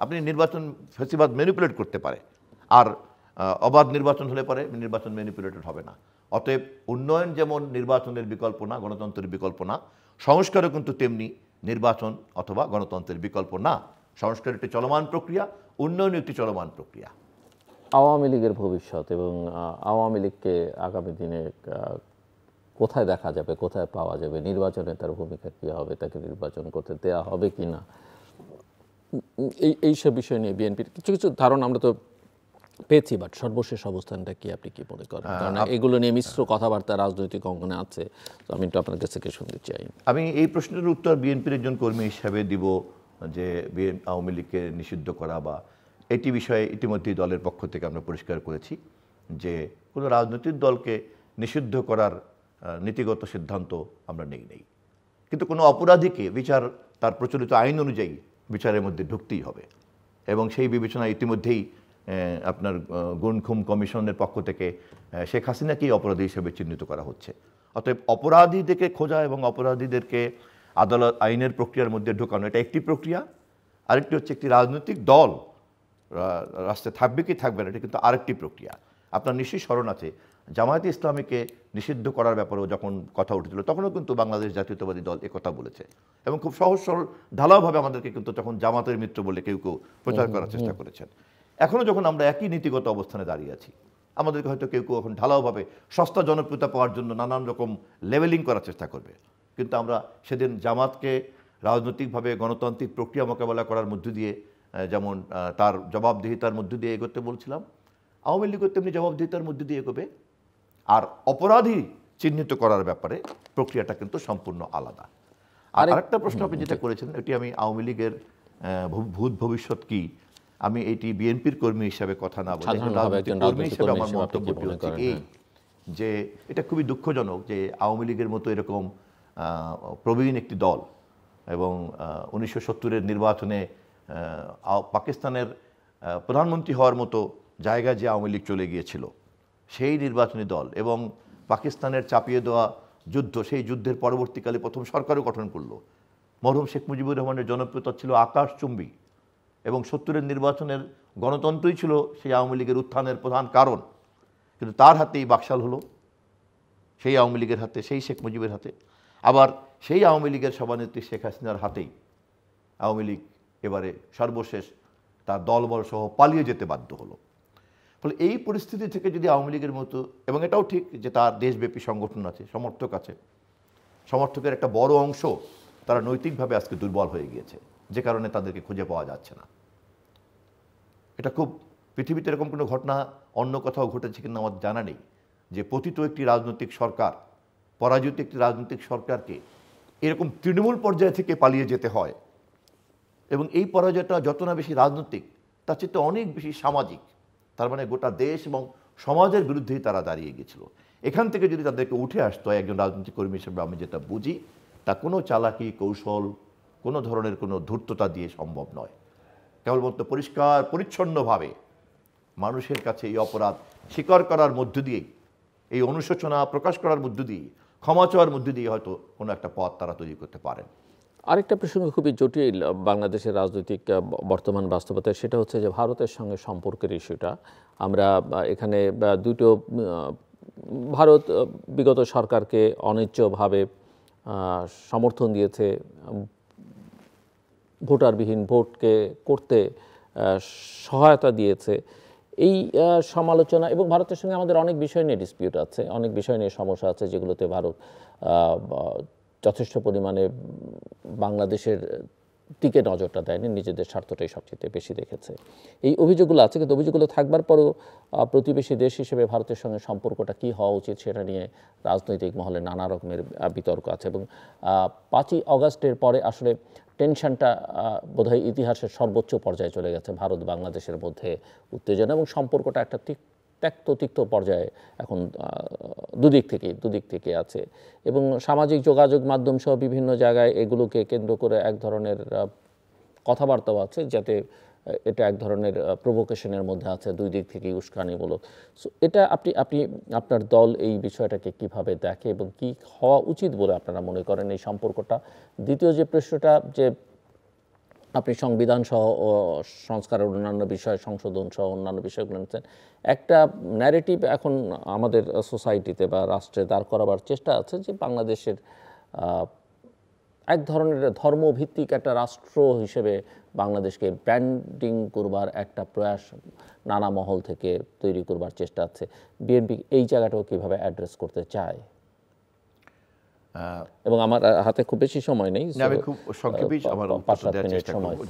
Speaker 2: আপনি নির্বাচন ফেসিবাদ ম্যানিপুলেট করতে পারে, আর অবাধ নির্বাচন হলে পরে নির্বাচন ম্যানিপুলেটেড হবে না। অতএব উন্নয়ন যেমন নির্বাচনের বিকল্প না, গণতন্ত্রের বিকল্প না, সংস্কারও কিন্তু তেমনি নির্বাচন অথবা গণতন্ত্রের বিকল্প না। সংস্কার একটি চলমান প্রক্রিয়া, উন্নয়ন একটি চলমান প্রক্রিয়া।
Speaker 1: আওয়ামী লীগের ভবিষ্যৎ এবং আওয়ামী লীগকে আগামী দিনে কোথায় দেখা যাবে, কোথায় পাওয়া যাবে, নির্বাচনে তার ভূমিকা কী হবে, তাকে নির্বাচন করতে দেওয়া হবে কি না, এইসব বিষয় নিয়ে বিএনপির কিছু কিছু ধারণা আমরা তো পেয়েছি, বাট সর্বশেষ অবস্থানটা কি, আপনি কি মনে করেন? কারণ এগুলো নিয়ে মিশ্র কথাবার্তা রাজনৈতিক অঙ্গনে আছে, তো আমি একটু আপনার কাছ থেকে শুনতে চাই।
Speaker 2: আমি এই প্রশ্নের উত্তর বিএনপির একজন কর্মী হিসাবে দিব যে আওয়ামী লীগকে নিষিদ্ধ করা বা এটি বিষয়ে ইতিমধ্যেই দলের পক্ষ থেকে আমরা পরিষ্কার করেছি যে কোনো রাজনৈতিক দলকে নিষিদ্ধ করার নীতিগত সিদ্ধান্ত আমরা নেই। কিন্তু কোনো অপরাধীকে বিচার তার প্রচলিত আইন অনুযায়ী বিচারের মধ্যে ঢুকতেই হবে, এবং সেই বিবেচনা ইতিমধ্যেই আপনার গুম কমিশনের পক্ষ থেকে শেখ হাসিনাকেই অপরাধী হিসেবে চিহ্নিত করা হচ্ছে। অতএব অপরাধীদেরকে খোঁজা এবং অপরাধীদেরকে আদালত আইনের প্রক্রিয়ার মধ্যে ঢোকানো, এটা একটি প্রক্রিয়া। আরেকটি হচ্ছে একটি রাজনৈতিক দল রাস্তায় থাকবে কি থাকবে না, এটা কিন্তু আরেকটি প্রক্রিয়া। আপনার নিশ্চয়ই স্মরণ আছে জামায়াতে ইসলামীকে নিষিদ্ধ করার ব্যাপারেও যখন কথা উঠেছিল, তখনও কিন্তু বাংলাদেশ জাতীয়তাবাদী দল একথা বলেছে এবং খুব সহজ সরল ঢালাওভাবে আমাদেরকে কিন্তু তখন জামাতের মিত্র বলে কেউ কেউ প্রচার করার চেষ্টা করেছেন। এখনও যখন আমরা একই নীতিগত অবস্থানে দাঁড়িয়ে আছি, আমাদেরকে হয়তো কেউ কেউ এখন ঢালাওভাবে সস্তা জনপ্রিয়তা পাওয়ার জন্য নানান রকম লেভেলিং করার চেষ্টা করবে, কিন্তু আমরা সেদিন জামাতকে রাজনৈতিকভাবে গণতান্ত্রিক প্রক্রিয়া মোকাবেলা করার মধ্য দিয়ে যেমন তার জবাবদিহিতার মধ্য দিয়ে এগোতে বলছিলাম, আওয়ামী লীগও তেমনি জবাবদিহিতার মধ্য দিয়ে এগোবে। আর অপরাধী চিহ্নিত করার ব্যাপারে প্রক্রিয়াটা কিন্তু সম্পূর্ণ আলাদা। আর আরেকটা প্রশ্ন আপনি যেটা করেছেন, এটি আমি আওয়ামী লীগের ভূত ভবিষ্যৎ কি, আমি এটি বিএনপির কর্মী হিসাবে কথা না বলে কর্মী হিসেবে আমার মন্তব্যটি হচ্ছে এই যে এটা খুবই দুঃখজনক যে আওয়ামী লীগের মতো এরকম প্রবীণ একটি দল এবং 1970-এর নির্বাচনে পাকিস্তানের প্রধানমন্ত্রী হওয়ার মতো জায়গায় যে আওয়ামী লীগ চলে গিয়েছিল, সেই নির্বাচনী দল এবং পাকিস্তানের চাপিয়ে দেওয়া যুদ্ধ, সেই যুদ্ধের পরবর্তীকালে প্রথম সরকারও গঠন করলো। মরহুম শেখ মুজিবুর রহমানের জনপ্রিয়তা ছিল আকাশচুম্বী এবং 70-এর নির্বাচনের গণতন্ত্রই ছিল সেই আওয়ামী লীগের উত্থানের প্রধান কারণ। কিন্তু তার হাতেই বাকশাল হলো, সেই আওয়ামী লীগের হাতে, সেই শেখ মুজিবের হাতে। আবার সেই আওয়ামী লীগের সভানেত্রী শেখ হাসিনার হাতেই আওয়ামী লীগ এবারে সর্বশেষ তার দলবল সহ পালিয়ে যেতে বাধ্য হলো। ফলে এই পরিস্থিতি থেকে যদি আওয়ামী লীগের মতো, এবং এটাও ঠিক যে তার দেশব্যাপী সংগঠন আছে, সমর্থক আছে, সমর্থকের একটা বড় অংশ তারা নৈতিকভাবে আজকে দুর্বল হয়ে গিয়েছে, যে কারণে তাদেরকে খুঁজে পাওয়া যাচ্ছে না। এটা খুব পৃথিবীতে এরকম কোনো ঘটনা অন্য কোথাও ঘটেছে কিনা আমার জানা নেই যে পতিত একটি রাজনৈতিক সরকার, পরাজিত একটি রাজনৈতিক সরকারকে এরকম তৃণমূল পর্যায় থেকে পালিয়ে যেতে হয়। এবং এই পরাজয়টা যত না বেশি রাজনৈতিক, তার চেয়ে অনেক বেশি সামাজিক। তার মানে গোটা দেশ এবং সমাজের বিরুদ্ধেই তারা দাঁড়িয়ে গিয়েছিল। এখান থেকে যদি তাদেরকে উঠে আসতো একজন রাজনৈতিক কর্মী হিসেবে আমি যেটা বুঝি, তা কোনো চালাকি, কৌশল, কোনো ধরনের কোনো ধূর্ততা দিয়ে সম্ভব নয়। কেবলমাত্র পরিষ্কার পরিচ্ছন্নভাবে মানুষের কাছে এই অপরাধ স্বীকার করার মধ্য দিয়েই, এই অনুশোচনা প্রকাশ করার মধ্য দিয়ে, ক্ষমা চাওয়ার মধ্য দিয়ে হয়তো কোনো একটা পথ তারা তৈরি করতে পারেন।
Speaker 1: আরেকটা প্রসঙ্গ খুবই জটিল বাংলাদেশের রাজনৈতিক বর্তমান বাস্তবতায়, সেটা হচ্ছে যে ভারতের সঙ্গে সম্পর্কের ইস্যুটা। আমরা এখানে দুটো, ভারত বিগত সরকারকে অনিচ্ছভাবে সমর্থন দিয়েছে, ভোটারবিহীন ভোটকে করতে সহায়তা দিয়েছে। এই সমালোচনা এবং ভারতের সঙ্গে আমাদের অনেক বিষয় নিয়ে ডিসপিউট আছে, অনেক বিষয় নিয়ে সমস্যা আছে, যেগুলোতে ভারত যথেষ্ট পরিমাণে বাংলাদেশের দিকে নজরটা দেয়নি, নিজেদের স্বার্থটাই সবচেয়ে বেশি দেখেছে। এই অভিযোগগুলো আছে, কিন্তু অভিযোগগুলো থাকবার পরও প্রতিবেশী দেশ হিসেবে ভারতের সঙ্গে সম্পর্কটা কী হওয়া উচিত সেটা নিয়ে রাজনৈতিক মহলে নানা রকমের বিতর্ক আছে। এবং 5ই অগাস্টের পরে আসলে টেনশনটা বোধহয় ইতিহাসের সর্বোচ্চ পর্যায়ে চলে গেছে। ভারত বাংলাদেশের মধ্যে উত্তেজনা এবং সম্পর্কটা একটা তিক্ত পর্যায়ে এখন দুদিক থেকে আছে। এবং সামাজিক যোগাযোগ মাধ্যম সহ বিভিন্ন জায়গায় এগুলোকে কেন্দ্র করে এক ধরনের কথাবার্তাও আছে, যাতে এটা এক ধরনের প্রভোকেশনের মধ্যে আছে, দুই দিক থেকেই উস্কানিমূলক। সো এটা আপনি আপনার দল এই বিষয়টাকে কিভাবে দেখে এবং কি হওয়া উচিত বলে আপনারা মনে করেন এই সম্পর্কটা? দ্বিতীয় যে প্রশ্নটা, যে আপনি সংবিধান সহ সংস্কারের অন্যান্য বিষয়, সংশোধন সহ অন্যান্য বিষয়গুলো নিচ্ছেন, একটা ন্যারেটিভ এখন আমাদের সোসাইটিতে বা রাষ্ট্রে দাঁড় করাবার চেষ্টা আছে যে বাংলাদেশের এক ধরনের ধর্মভিত্তিক একটা রাষ্ট্র হিসেবে বাংলাদেশকে ব্র্যান্ডিং করবার একটা প্রয়াস নানা মহল থেকে তৈরি করবার চেষ্টা আছে। বিএনপি এই জায়গাটাও কীভাবে অ্যাড্রেস করতে চায়? এবং আমার হাতে খুব বেশি সময় নেই,
Speaker 2: আমি খুব সংক্ষেপেই আমার চেষ্টা করব।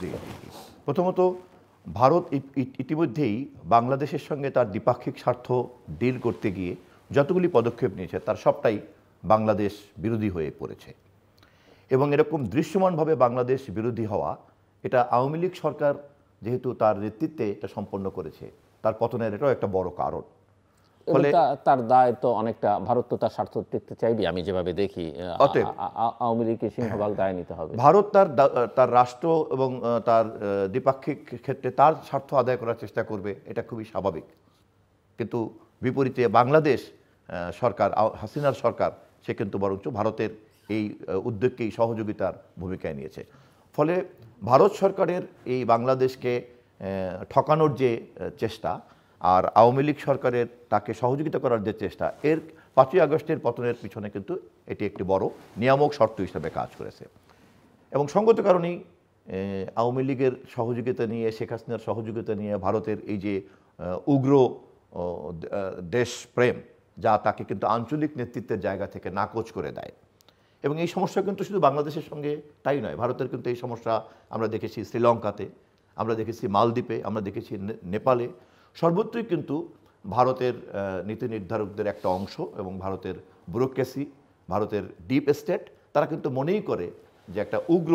Speaker 2: প্রথমত, ভারত ইতিমধ্যেই বাংলাদেশের সঙ্গে তার দ্বিপাক্ষিক স্বার্থ ডিল করতে গিয়ে যতগুলি পদক্ষেপ নিয়েছে তার সবটাই বাংলাদেশ বিরোধী হয়ে পড়েছে। এবং এরকম দৃশ্যমানভাবে বাংলাদেশ বিরোধী হওয়া, এটা আওয়ামী লীগ সরকার যেহেতু তার নেতৃত্বে এটা সম্পন্ন করেছে, তার পতনের এটাও একটা বড় কারণ।
Speaker 1: ফলে তার দায় তো অনেকটা, ভারত তো তার স্বার্থ দেখতে চাইবে আমি যেভাবে দেখি, আওয়ামী লীগকে সিংহভাগ দায় নিতে হবে।
Speaker 2: ভারত তার রাষ্ট্র এবং তার দ্বিপাক্ষিক ক্ষেত্রে তার স্বার্থ আদায় করার চেষ্টা করবে, এটা খুবই স্বাভাবিক। কিন্তু বিপরীতে বাংলাদেশ সরকার, হাসিনার সরকার, সে কিন্তু বরঞ্চ ভারতের এই উদ্যোগকেই সহযোগিতার ভূমিকায় নিয়েছে। ফলে ভারত সরকারের এই বাংলাদেশকে ঠকানোর যে চেষ্টা আর আওয়ামী লীগ সরকারের তাকে সহযোগিতা করার যে চেষ্টা, এর 5ই আগস্টের পতনের পিছনে কিন্তু এটি একটি বড় নিয়ামক শর্ত হিসেবে কাজ করেছে। এবং সঙ্গত কারণেই আওয়ামী লীগের সহযোগিতা নিয়ে, শেখ হাসিনার সহযোগিতা নিয়ে ভারতের এই যে উগ্র দেশপ্রেম, যা তাকে কিন্তু আঞ্চলিক নেতৃত্বের জায়গা থেকে নাকচ করে দেয়। এবং এই সমস্যা কিন্তু শুধু বাংলাদেশের সঙ্গে তাই নয়, ভারতের কিন্তু এই সমস্যা আমরা দেখেছি শ্রীলঙ্কাতে, আমরা দেখেছি মালদ্বীপে, আমরা দেখেছি নেপালে। সর্বত্রই কিন্তু ভারতের নীতি নির্ধারকদের একটা অংশ এবং ভারতের ব্যুরোক্রেসি, ভারতের ডিপ স্টেট, তারা কিন্তু মনেই করে যে একটা উগ্র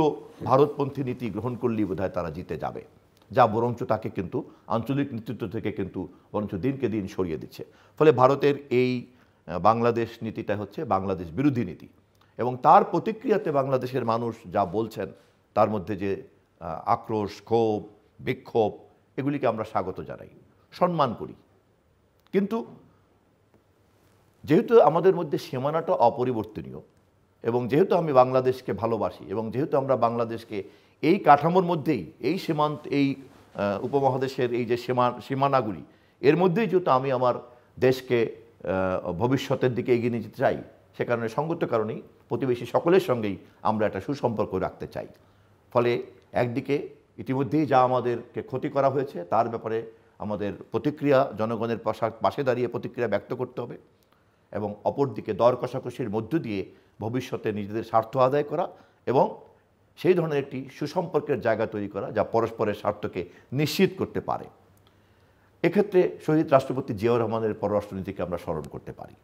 Speaker 2: ভারতপন্থী নীতি গ্রহণ করলেই বোধহয় তারা জিতে যাবে, যা বরঞ্চ তাকে কিন্তু আঞ্চলিক নেতৃত্ব থেকে কিন্তু বরঞ্চ দিনকে দিন সরিয়ে দিচ্ছে। ফলে ভারতের এই বাংলাদেশ নীতিটা হচ্ছে বাংলাদেশ বিরোধী নীতি। এবং তার প্রতিক্রিয়াতে বাংলাদেশের মানুষ যা বলছেন, তার মধ্যে যে আক্রোশ, ক্ষোভ, বিক্ষোভ, এগুলিকে আমরা স্বাগত জানাই, সম্মান করি। কিন্তু যেহেতু আমাদের মধ্যে সীমানাটা অপরিবর্তনীয়, এবং যেহেতু আমি বাংলাদেশকে ভালোবাসি, এবং যেহেতু আমরা বাংলাদেশকে এই কাঠামোর মধ্যেই, এই সীমান্ত, এই উপমহাদেশের এই যে সীমানাগুলি, এর মধ্যেই যেহেতু আমি আমার দেশকে ভবিষ্যতের দিকে এগিয়ে নিয়ে যেতে চাই, সে কারণে সঙ্গত কারণেই প্রতিবেশী সকলের সঙ্গেই আমরা একটা সুসম্পর্ক রাখতে চাই। ফলে একদিকে ইতিমধ্যেই যা আমাদেরকে ক্ষতি করা হয়েছে তার ব্যাপারে আমাদের প্রতিক্রিয়া, জনগণের পাশে দাঁড়িয়ে প্রতিক্রিয়া ব্যক্ত করতে হবে, এবং অপরদিকে দর কষাকষির মধ্য দিয়ে ভবিষ্যতে নিজেদের স্বার্থ আদায় করা এবং সেই ধরনের একটি সুসম্পর্কের জায়গা তৈরি করা যা পরস্পরের স্বার্থকে নিশ্চিত করতে পারে। এক্ষেত্রে শহীদ রাষ্ট্রপতি জিয়াউর রহমানের পররাষ্ট্রনীতিকে আমরা স্মরণ করতে পারি।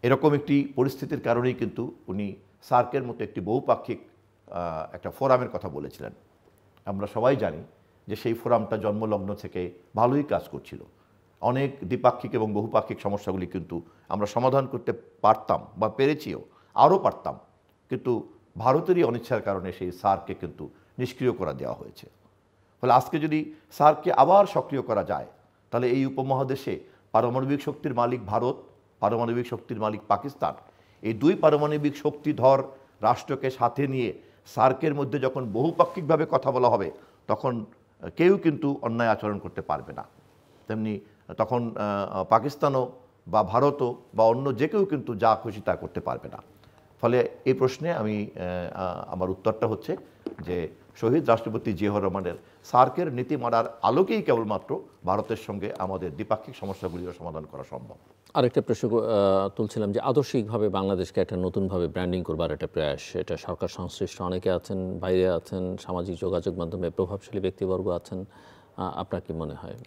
Speaker 2: এরকম একটি পরিস্থিতির কারণেই কিন্তু উনি সার্কের মতো একটি বহুপাক্ষিক একটা ফোরামের কথা বলেছিলেন। আমরা সবাই জানি যে সেই ফোরামটা জন্মলগ্ন থেকে ভালোই কাজ করছিল। অনেক দ্বিপাক্ষিক এবং বহুপাক্ষিক সমস্যাগুলি কিন্তু আমরা সমাধান করতে পারতাম বা পেরেছিও, আরও পারতাম, কিন্তু ভারতেরই অনিচ্ছার কারণে সেই সার্ককে কিন্তু নিষ্ক্রিয় করা দেওয়া হয়েছে। ফলে আজকে যদি সার্ককে আবার সক্রিয় করা যায়, তাহলে এই উপমহাদেশে পারমাণবিক শক্তির মালিক ভারত, পারমাণবিক শক্তির মালিক পাকিস্তান, এই দুই পারমাণবিক শক্তিধর রাষ্ট্রকে সাথে নিয়ে সার্কের মধ্যে যখন বহুপাক্ষিকভাবে কথা বলা হবে, তখন কেউ কিন্তু অন্যায় আচরণ করতে পারবে না। তেমনি তখন পাকিস্তানও বা ভারতও বা অন্য যে কেউ কিন্তু যা খুশি তা করতে পারবে না। ফলে এই প্রশ্নে আমি আমার উত্তরটা হচ্ছে যে শহীদ রাষ্ট্রপতি জিয়াউর রহমানের সার্কের নীতিমালার আলোকেই কেবলমাত্র ভারতের সঙ্গে আমাদের দ্বিপাক্ষিক সমস্যাগুলির সমাধান করা সম্ভব।
Speaker 1: আরেকটা প্রশ্ন তুলছিলাম যে আদর্শিকভাবে বাংলাদেশকে একটা নতুনভাবে ব্র্যান্ডিং করবার একটা প্রয়াস, এটা সরকার সংশ্লিষ্ট অনেকে আছেন, বাইরে আছেন, সামাজিক যোগাযোগ মাধ্যমে প্রভাবশালী ব্যক্তিবর্গ আছেন, আপনার কি মনে হয়?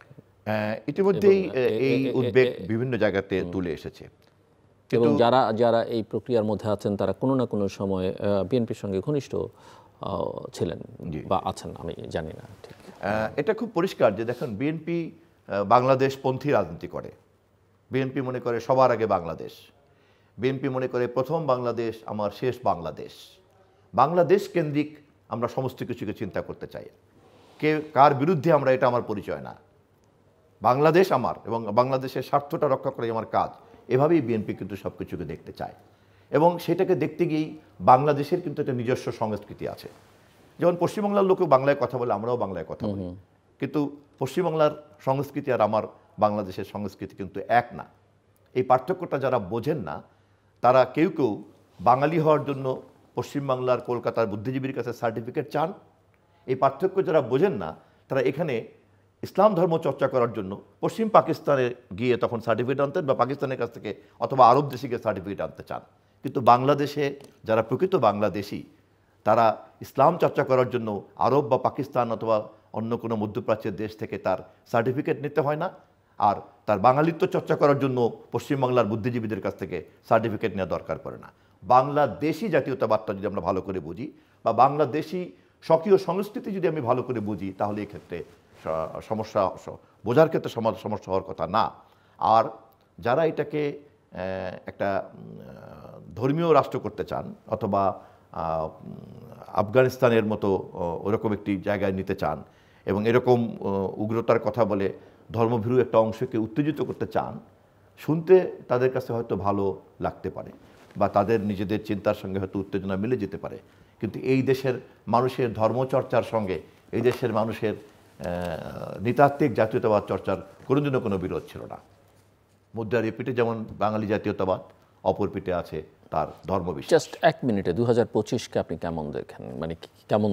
Speaker 2: ইতিমধ্যেই এই উদ্বেগ বিভিন্ন জায়গাতে তুলে এসেছে
Speaker 1: এবং যারা এই প্রক্রিয়ার মধ্যে আছেন তারা কোনো না কোনো সময় বিএনপির সঙ্গে ঘনিষ্ঠ ছিলেন বা আছেন, আমি জানি না ঠিক।
Speaker 2: এটা খুব পরিষ্কার যে দেখুন, বিএনপি বাংলাদেশপন্থী রাজনীতি করে। বিএনপি মনে করে সবার আগে বাংলাদেশ। বিএনপি মনে করে প্রথম বাংলাদেশ আমার শেষ বাংলাদেশ। বাংলাদেশ কেন্দ্রিক আমরা সমস্ত কিছুকে চিন্তা করতে চাই। কে কার বিরুদ্ধে আমরা, এটা আমার পরিচয় না। বাংলাদেশ আমার এবং বাংলাদেশের স্বার্থটা রক্ষা করাই আমার কাজ। এভাবেই বিএনপি কিন্তু সব কিছুকে দেখতে চায় এবং সেটাকে দেখতে গিয়েই বাংলাদেশের কিন্তু একটা নিজস্ব সংস্কৃতি আছে। যেমন পশ্চিমবাংলার লোকেও বাংলায় কথা বলে, আমরাও বাংলায় কথা বলি, কিন্তু পশ্চিমবাংলার সংস্কৃতি আর আমার বাংলাদেশের সংস্কৃতি কিন্তু এক না। এই পার্থক্যটা যারা বোঝেন না তারা কেউ কেউ বাঙালি হওয়ার জন্য পশ্চিমবাংলার কলকাতার বুদ্ধিজীবীর কাছে সার্টিফিকেট চান। এই পার্থক্য যারা বোঝেন না তারা এখানে ইসলাম ধর্ম চর্চা করার জন্য পশ্চিম পাকিস্তানে গিয়ে তখন সার্টিফিকেট আনতেন বা পাকিস্তানের কাছ থেকে অথবা আরব দেশে গিয়ে সার্টিফিকেট আনতে চান। কিন্তু বাংলাদেশে যারা প্রকৃত বাংলাদেশি তারা ইসলাম চর্চা করার জন্য আরব বা পাকিস্তান অথবা অন্য কোনো মধ্যপ্রাচ্যের দেশ থেকে তার সার্টিফিকেট নিতে হয় না, আর তার বাঙালিত্ব চর্চা করার জন্য পশ্চিমবাংলার বুদ্ধিজীবীদের কাছ থেকে সার্টিফিকেট নেওয়া দরকার পড়ে না। বাংলাদেশি জাতীয়তাবাদটা যদি আমরা ভালো করে বুঝি বা বাংলাদেশি স্বকীয় সংস্কৃতি যদি আমি ভালো করে বুঝি তাহলে এই ক্ষেত্রে সমস্যা বোঝার ক্ষেত্রে সমস্যা হওয়ার কথা না। আর যারা এটাকে একটা ধর্মীয় রাষ্ট্র করতে চান অথবা আফগানিস্তানের মতো ওরকম একটি জায়গায় নিতে চান এবং এরকম উগ্রতার কথা বলে ধর্মভীরু একটা অংশকে উত্তেজিত করতে চান, শুনতে তাদের কাছে হয়তো ভালো লাগতে পারে বা তাদের নিজেদের চিন্তার সঙ্গে হয়তো উত্তেজনা মিলে যেতে পারে, কিন্তু এই দেশের মানুষের ধর্মচর্চার সঙ্গে এই দেশের মানুষের নৃতাত্ত্বিক জাতীয়তাবাদ চর্চার কোনোদিনও কোনো বিরোধ ছিল না। মুদ্রার এই পিঠে যেমন বাঙালি জাতীয়তাবাদ, অপর পিঠে আছে তার ধর্মবিশ্বাস।
Speaker 1: জাস্ট এক মিনিটে 2025কে আপনি কেমন দেখেন, মানে কেমন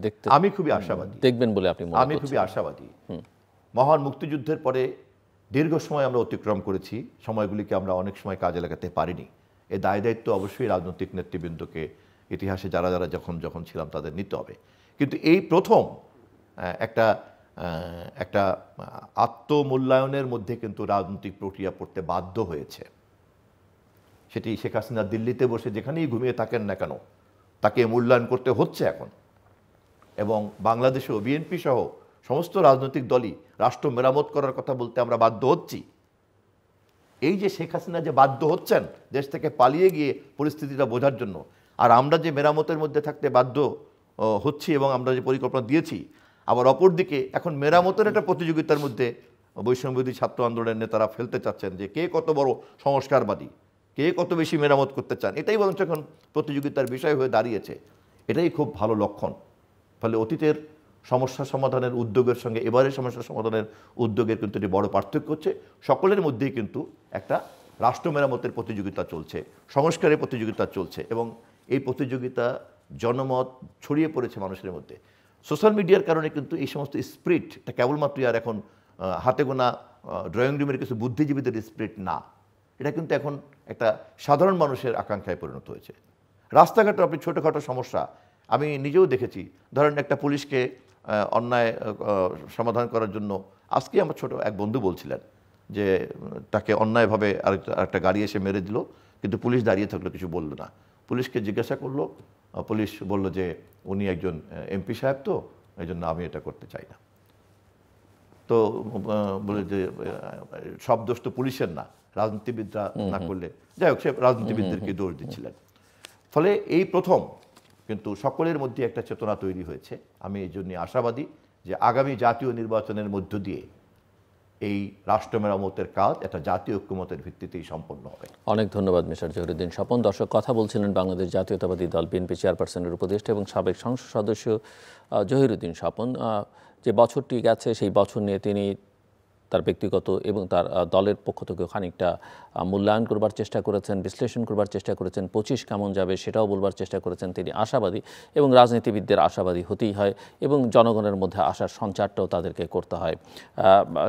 Speaker 1: দেখতে?
Speaker 2: আমি খুবই আশাবাদী
Speaker 1: দেখবেন বলে আপনি মনে করছেন?
Speaker 2: আমি খুবই আশাবাদী। মহান মুক্তিযুদ্ধের পরে দীর্ঘ সময় আমরা অতিক্রম করেছি, সময়গুলিকে আমরা অনেক সময় কাজে লাগাতে পারিনি। এ দায় দায়িত্ব অবশ্যই রাজনৈতিক নেতৃবৃন্দকে, ইতিহাসে যারা যারা যখন ছিলাম তাদের নিতে হবে। কিন্তু এই প্রথম একটা আত্মমূল্যায়নের মধ্যে কিন্তু রাজনৈতিক প্রক্রিয়া পড়তে বাধ্য হয়েছে। সেটি শেখ হাসিনা দিল্লিতে বসে যেখানেই ঘুমিয়ে থাকেন না কেন তাকে মূল্যায়ন করতে হচ্ছে এখন, এবং বাংলাদেশেও বিএনপি সহ সমস্ত রাজনৈতিক দলই রাষ্ট্র মেরামত করার কথা বলতে আমরা বাধ্য হচ্ছি। এই যে শেখ হাসিনা যে বাধ্য হচ্ছেন দেশ থেকে পালিয়ে গিয়ে পরিস্থিতিটা বোঝার জন্য, আর আমরা যে মেরামতের মধ্যে থাকতে বাধ্য হচ্ছি এবং আমরা যে পরিকল্পনা দিয়েছি, আবার অপরদিকে এখন মেরামতের একটা প্রতিযোগিতার মধ্যে বৈষম্যবিরোধী ছাত্র আন্দোলনের নেতারা ফেলতে চাচ্ছেন যে কে কত বড় সংস্কারবাদী, কে কত বেশি মেরামত করতে চান, এটাই বরঞ্চ এখন প্রতিযোগিতার বিষয় হয়ে দাঁড়িয়েছে। এটাই খুব ভালো লক্ষণ। ফলে অতীতের সমস্যা সমাধানের উদ্যোগের সঙ্গে এবারের সমস্যা সমাধানের উদ্যোগের কিন্তু একটি বড় পার্থক্য হচ্ছে, সকলের মধ্যেই কিন্তু একটা রাষ্ট্র মেরামতের প্রতিযোগিতা চলছে, সংস্কারের প্রতিযোগিতা চলছে, এবং এই প্রতিযোগিতা জনমত ছড়িয়ে পড়েছে মানুষের মধ্যে। সোশ্যাল মিডিয়ার কারণে কিন্তু এই সমস্ত স্পিরিট এটা কেবলমাত্রই আর এখন হাতে গোনা ড্রয়িং রুমের কিছু বুদ্ধিজীবীদের স্পিরিট না, এটা কিন্তু এখন একটা সাধারণ মানুষের আকাঙ্ক্ষায় পরিণত হয়েছে। রাস্তাঘাটে আপনি ছোটোখাটো সমস্যা আমি নিজেও দেখেছি, ধরেন একটা পুলিশকে অন্যায় সমাধান করার জন্য, আজকে আমার ছোট এক বন্ধু বলছিলেন যে তাকে অন্যায়ভাবে আরেকটা গাড়ি এসে মেরে দিল, কিন্তু পুলিশ দাঁড়িয়ে থাকলো, কিছু বললো না। পুলিশকে জিজ্ঞাসা করলো, পুলিশ বলল যে উনি একজন এমপি সাহেব, তো এই জন্য আমি এটা করতে চাই না। তো বলে যে সব দোষ তো পুলিশের না, রাজনীতিবিদরা না করলে, যাই হোক, সে রাজনীতিবিদদেরকে দোষ দিচ্ছিলেন। ফলে এই প্রথম কিন্তু সকলের মধ্যে একটা চেতনা তৈরি হয়েছে। আমি এই জন্য আশাবাদী যে আগামী জাতীয় নির্বাচনের মধ্য দিয়ে এই রাষ্ট্র মেরামতের কাজ একটা জাতীয় ঐক্যমতের ভিত্তিতেই সম্পন্ন হবে।
Speaker 1: অনেক ধন্যবাদ মিস্টার জহিরুদ্দিন স্বপন। দর্শক, কথা বলছিলেন বাংলাদেশ জাতীয়তাবাদী দল বিএনপি চেয়ারপারসনের উপদেষ্টা এবং সাবেক সংসদ সদস্য জহিরুদ্দিন স্বপন। যে বছরটি গেছে সেই বছর নিয়ে তিনি তার ব্যক্তিগত এবং তার দলের পক্ষ থেকে খানিকটা মূল্যায়ন করবার চেষ্টা করেছেন, বিশ্লেষণ করবার চেষ্টা করেছেন, 25 কেমন যাবে সেটাও বলবার চেষ্টা করেছেন। তিনি আশাবাদী এবং রাজনীতিবিদদের আশাবাদী হতেই হয় এবং জনগণের মধ্যে আশার সঞ্চারটাও তাদেরকে করতে হয়।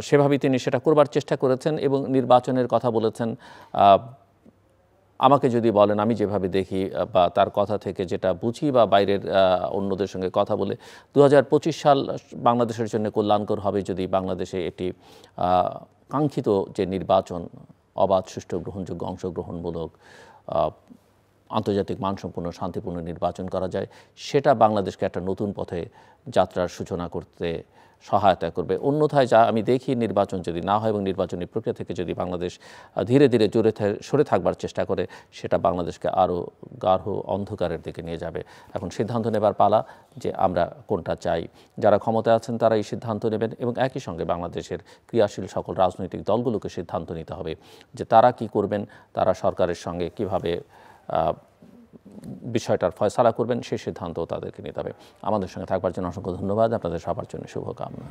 Speaker 1: সেভাবেই তিনি সেটা করবার চেষ্টা করেছেন এবং নির্বাচনের কথা বলেছেন। আমাকে যদি বলেন, আমি যেভাবে দেখি বা তার কথা থেকে যেটা বুঝি বা বাইরের অন্যদের সঙ্গে কথা বলে, 2025 সাল বাংলাদেশের জন্য কল্যাণকর হবে যদি বাংলাদেশে একটি কাঙ্ক্ষিত যে নির্বাচন, অবাধ, সুষ্ঠু, গ্রহণযোগ্য, অংশগ্রহণমূলক, আন্তর্জাতিক মানসম্পন্ন, শান্তিপূর্ণ নির্বাচন করা যায়। সেটা বাংলাদেশকে একটা নতুন পথে যাত্রার সূচনা করতে সহায়তা করবে। অন্যথায় যা আমি দেখি, নির্বাচন যদি না হয় এবং নির্বাচনী প্রক্রিয়া থেকে যদি বাংলাদেশ ধীরে ধীরে সরে থাকবার চেষ্টা করে, সেটা বাংলাদেশকে আরও গাঢ় অন্ধকারের দিকে নিয়ে যাবে। এখন সিদ্ধান্ত নেবার পালা যে আমরা কোনটা চাই। যারা ক্ষমতায় আছেন তারা এই সিদ্ধান্ত নেবেন এবং একই সঙ্গে বাংলাদেশের ক্রিয়াশীল সকল রাজনৈতিক দলগুলোকে সিদ্ধান্ত নিতে হবে যে তারা কি করবেন, তারা সরকারের সঙ্গে কিভাবে বিষয়টার ফয়সালা করবেন, সেই সিদ্ধান্তও তাদেরকে নিতে হবে। আমাদের সঙ্গে থাকবার জন্য অসংখ্য ধন্যবাদ। আপনাদের সবার জন্য শুভকামনা।